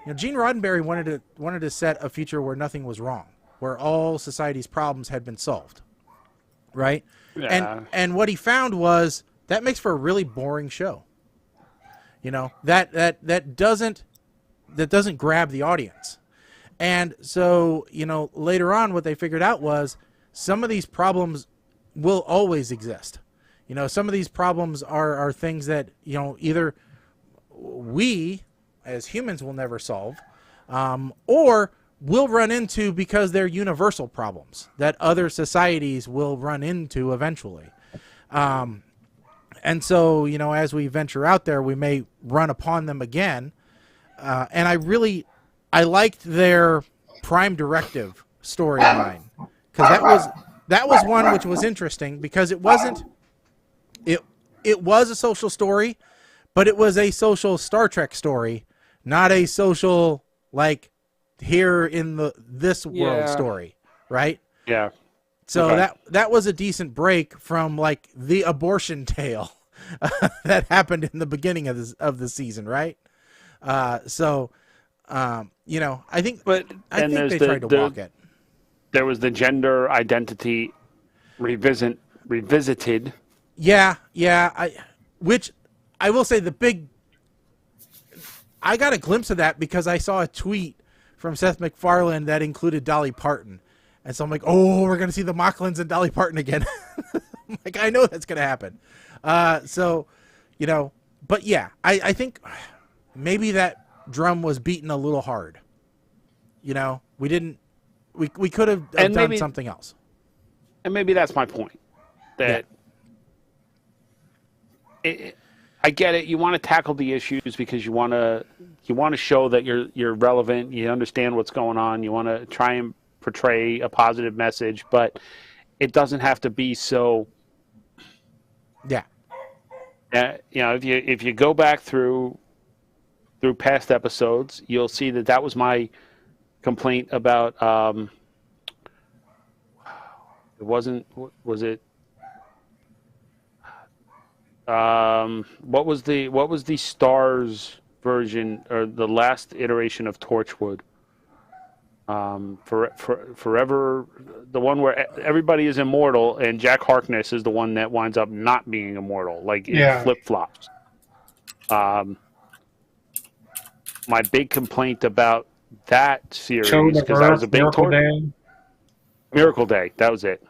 wanted to set a future where nothing was wrong, where all society's problems had been solved, right? Yeah. And what he found was that makes for a really boring show. That doesn't grab the audience. And so, later on what they figured out was some of these problems will always exist. Some of these problems are things that, either we as humans will never solve, or will run into because they're universal problems that other societies will run into eventually. And so, as we venture out there, we may run upon them again. And I liked their Prime Directive storyline, because that was one which was interesting because it was a social story, but it was a social Star Trek story, not a social, like, here in this world story, right? Yeah. So okay. that was a decent break from, like, the abortion tale that happened in the beginning of the season, right? I think they tried to walk it. There was the gender identity revisited. Yeah. Which I will say I got a glimpse of that because I saw a tweet from Seth MacFarlane that included Dolly Parton. And so I'm like, oh, we're going to see the Mocklins and Dolly Parton again. I'm like, I know that's going to happen. But yeah, I think maybe that drum was beaten a little hard. We could have done something else. And maybe that's my point. That I get it. You want to tackle the issues because you want to show that you're relevant. You understand what's going on. You want to try and portray a positive message, but it doesn't have to be so. Yeah. If you go back through past episodes, you'll see that was my complaint about. It wasn't. Was it? What was the Stars version or the last iteration of Torchwood? Forever, the one where everybody is immortal, and Jack Harkness is the one that winds up not being immortal. Like, it flip-flops. My big complaint about that series, because I was a big Miracle Day, that was it.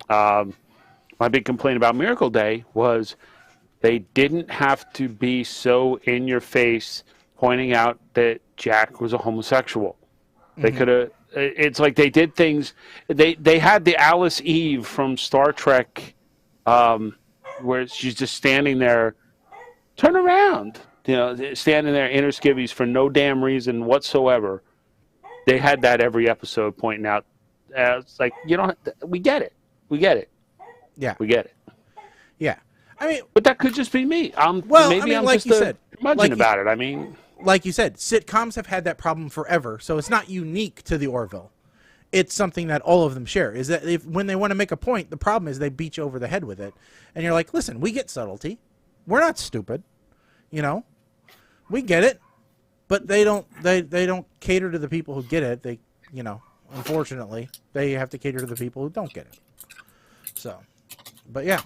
My big complaint about Miracle Day was they didn't have to be so in your face pointing out that Jack was a homosexual. They could have. It's like they did things. They had the Alice Eve from Star Trek, where she's just standing there, turn around, standing there in her skivvies for no damn reason whatsoever. They had that every episode, pointing out. It's like, we get it. Yeah, we get it. Yeah, I mean, but that could just be me. I'm like just you said, about it. I mean, like you said, sitcoms have had that problem forever, so it's not unique to the Orville. It's something that all of them share. Is that when they want to make a point, the problem is they beat you over the head with it, and you're like, listen, we get subtlety. We're not stupid, we get it, but they don't. They don't cater to the people who get it. They, unfortunately, they have to cater to the people who don't get it. So, but yeah.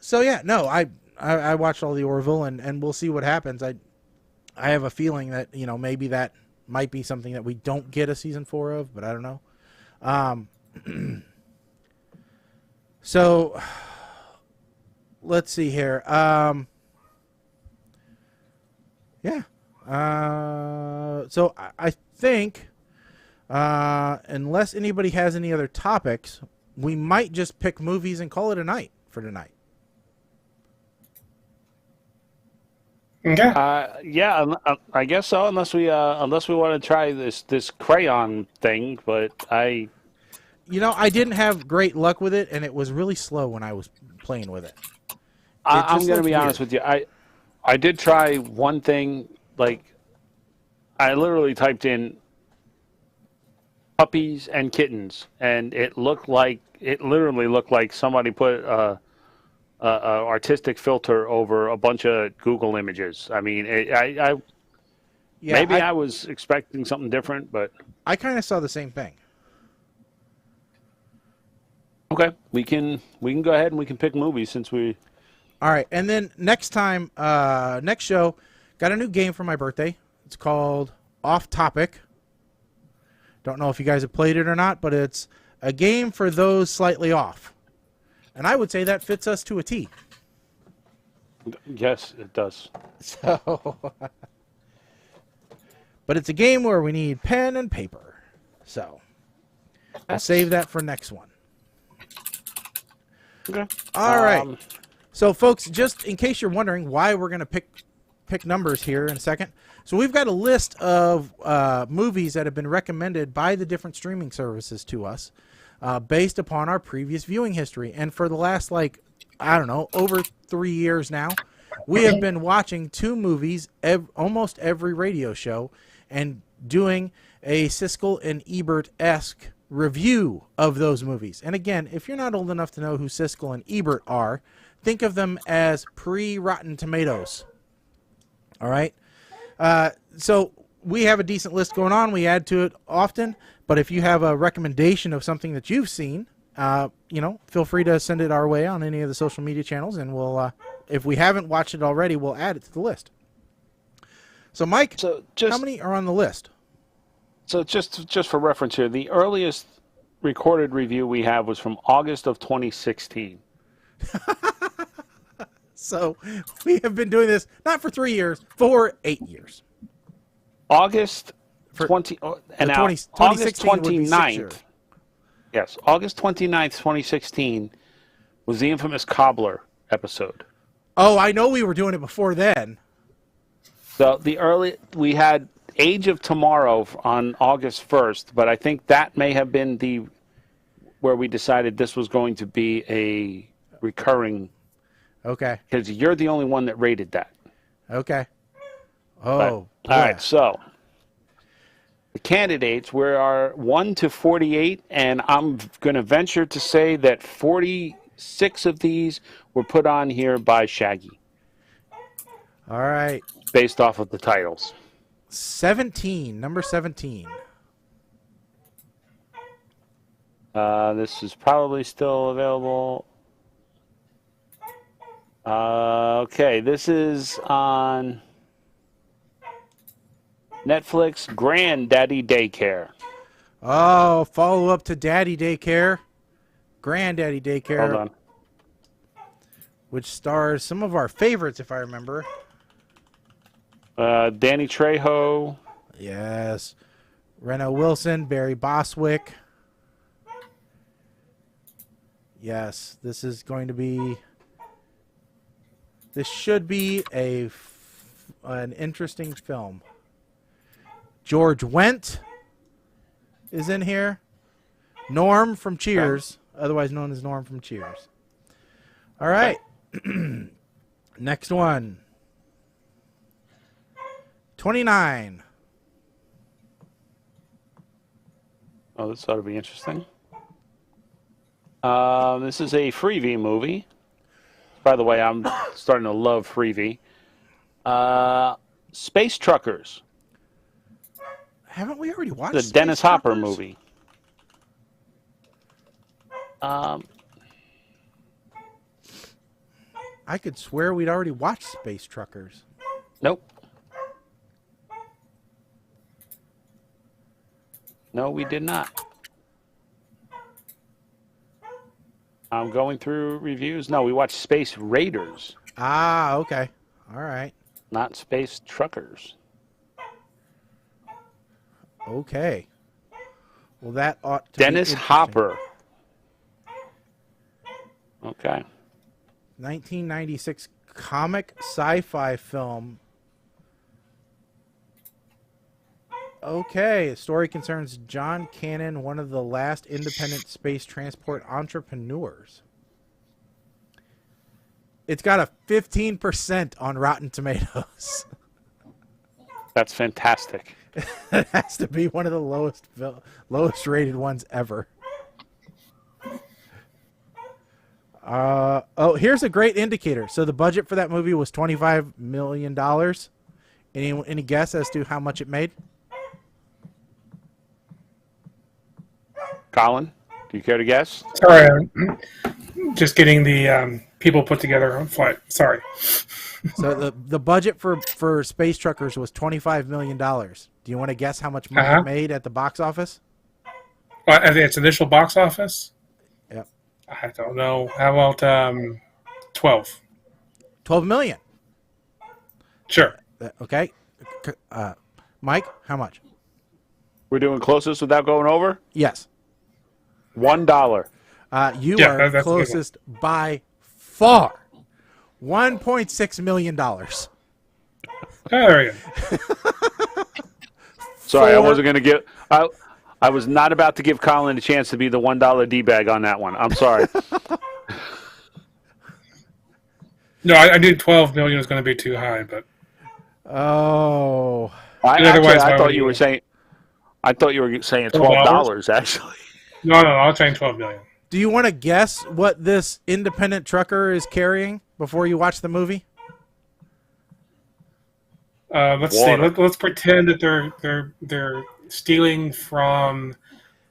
So yeah, no, I watched all the Orville, and we'll see what happens. I have a feeling that, maybe that might be something that we don't get a season 4 of, but I don't know. So let's see here. Yeah. So I think, unless anybody has any other topics, we might just pick movies and call it a night for tonight. Okay. Yeah, I guess so. Unless we want to try this crayon thing, but I didn't have great luck with it, and it was really slow when I was playing with it. I'm going to be honest with you. I did try one thing. Like, I literally typed in puppies and kittens, and it literally looked like somebody put a artistic filter over a bunch of Google images. I mean, I was expecting something different, but I kind of saw the same thing. Okay, we can go ahead and we can pick movies since we. All right, and then next time, next show, got a new game for my birthday. It's called Off Topic. Don't know if you guys have played it or not, but it's a game for those slightly off. And I would say that fits us to a T. Yes, it does. So, but it's a game where we need pen and paper. So, I'll save that for next one. Okay. All right. So, folks, just in case you're wondering why we're going to pick numbers here in a second. So, we've got a list of movies that have been recommended by the different streaming services to us. Based upon our previous viewing history. And for the last, over 3 years now, we have been watching 2 movies almost every radio show and doing a Siskel and Ebert-esque review of those movies. And again, if you're not old enough to know who Siskel and Ebert are, think of them as pre-Rotten Tomatoes. All right? So we have a decent list going on. We add to it often. But if you have a recommendation of something that you've seen, feel free to send it our way on any of the social media channels, and we'll, if we haven't watched it already, we'll add it to the list. So, Mike, how many are on the list? So, just for reference here, the earliest recorded review we have was from August of 2016. So, we have been doing this not for 3 years, for 8 years. August 29th. Yes, August 29th, 2016 was the infamous Cobbler episode. Oh, I know we were doing it before then. So we had Age of Tomorrow on August 1st, but I think that may have been where we decided this was going to be a recurring. Okay. Because you're the only one that rated that. Okay. Oh. All right, so the candidates are 1 to 48, and I'm going to venture to say that 46 of these were put on here by Shaggy. All right. Based off of the titles. 17, number 17. This is probably still available. Okay, this is on Netflix, Granddaddy Daycare. Oh, follow up to Daddy Daycare, Granddaddy Daycare. Hold on. Which stars some of our favorites, if I remember. Danny Trejo. Yes. Reno Wilson, Barry Bostwick. Yes, this is going to be... This should be an interesting film. George Wendt is in here. Norm from Cheers, otherwise known as Norm from Cheers. All right. Next one. 29. Oh, this ought to be interesting. This is a Freevee movie. By the way, I'm starting to love Freevee. Space Truckers. Haven't we already watched The Space Dennis Hopper Truckers? movie. I could swear we'd already watched Space Truckers. Nope. No, we did not. I'm going through reviews. No, we watched Space Raiders, Ah, okay. All right. not Space Truckers. Okay. Well, that ought to Dennis be interesting. Hopper. Okay. 1996 comic sci-fi film. Okay, the story concerns John Cannon, one of the last independent space transport entrepreneurs. It's got a 15% on Rotten Tomatoes. That's fantastic. It has to be one of the lowest rated ones ever. Here's a great indicator. So the budget for that movie was $25 million. Any guess as to how much it made? Colin, do you care to guess? Sorry, I'm just getting the people put together on flight. Sorry. So the budget for Space Truckers was $25 million. Do you want to guess how much money it made at the box office? At its initial box office? Yep. I don't know. How about 12? 12 million. Sure. Okay. Mike, how much? We're doing closest without going over? Yes. $1. You Yeah, are that's a good closest by far. $1.6 million. Oh, there we go. Sorry, I wasn't going to give... I was not about to give Colin a chance to be the $1 D-bag on that one. I'm sorry. No, I knew 12 million was going to be too high, but Oh. I thought you were saying $12, actually. no, I'll change 12 million. Do you want to guess what this independent trucker is carrying before you watch the movie? Let's see. Let's pretend that they're stealing from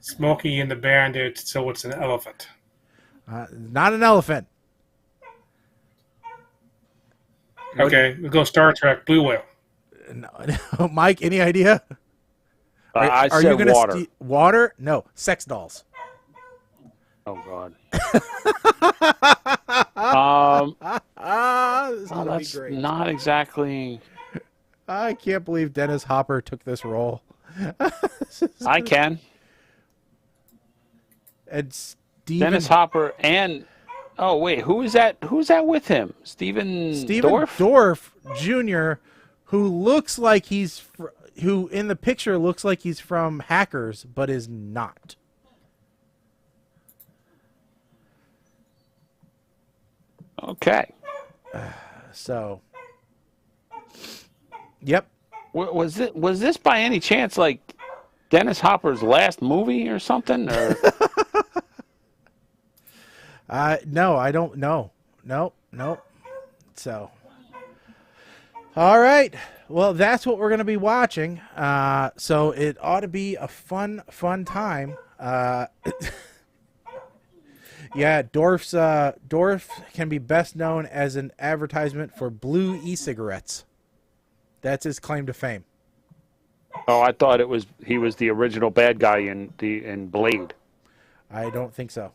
Smokey and the Bandit, so it's an elephant. Not an elephant. Okay, we'll go Star Trek, Blue Whale. No. Mike, any idea? I Are said you gonna water. Water? No, sex dolls. Oh, God. This is gonna be That's great. not exactly... I can't believe Dennis Hopper took this role. I can. And Steven Dennis Hopper and... Oh, wait, who is that? Who's that with him? Steven Dorff Jr., who looks like who in the picture looks like he's from Hackers, but is not. Okay. So, yep. Was this by any chance like Dennis Hopper's last movie or something? Or No, I don't know. Nope. So, all right. Well, that's what we're going to be watching. So it ought to be a fun time. Yeah, Dorf can be best known as an advertisement for blue e-cigarettes. That's his claim to fame. Oh, I thought he was the original bad guy in Blade. I don't think so.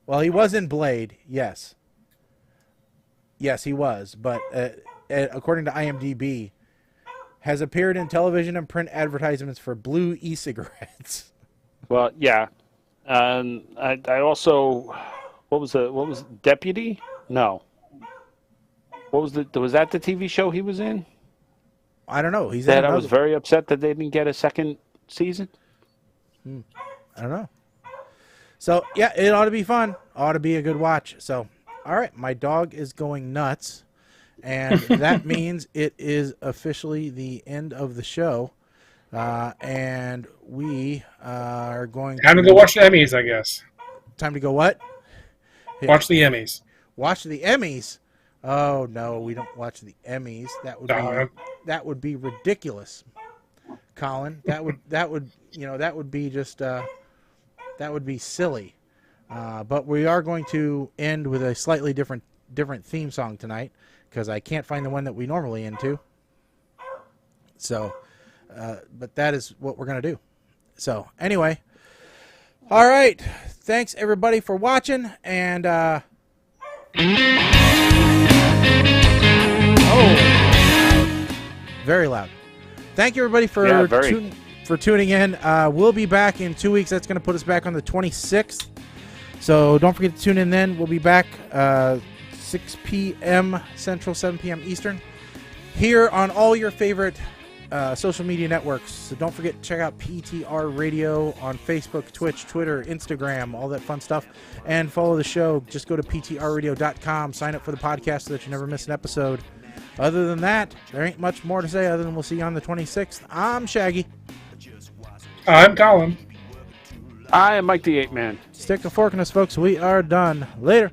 Well, he was in Blade, yes. Yes, he was, but according to IMDb, has appeared in television and print advertisements for blue e-cigarettes. Well, yeah. I also, what was Deputy? No. Was that the TV show he was in? I don't know. I was very upset that they didn't get a second season. I don't know. So, yeah, it ought to be fun. Ought to be a good watch. So, all right, my dog is going nuts, and that means it is officially the end of the show, and we are going Time to go watch the Emmys, I guess. Time to go what? Watch the Emmys. Watch the Emmys? Oh, no, we don't watch the Emmys. That would be ridiculous, Colin. That would be just that would be silly. But we are going to end with a slightly different theme song tonight because I can't find the one that we normally end to. So, but that is what we're going to do. So, anyway. All right. Thanks, everybody, for watching. And, very loud. Thank you, everybody, for tuning in. We'll be back in 2 weeks. That's going to put us back on the 26th. So don't forget to tune in then. We'll be back 6 p.m. Central, 7 p.m. Eastern, here on all your favorite social media networks. So don't forget to check out PTR Radio on Facebook, Twitch, Twitter, Instagram, all that fun stuff. And follow the show. Just go to ptrradio.com. Sign up for the podcast so that you never miss an episode. Other than that, there ain't much more to say other than we'll see you on the 26th. I'm Shaggy. I'm Colin. I am Mike the Ape Man. Stick a fork in us, folks. We are done. Later.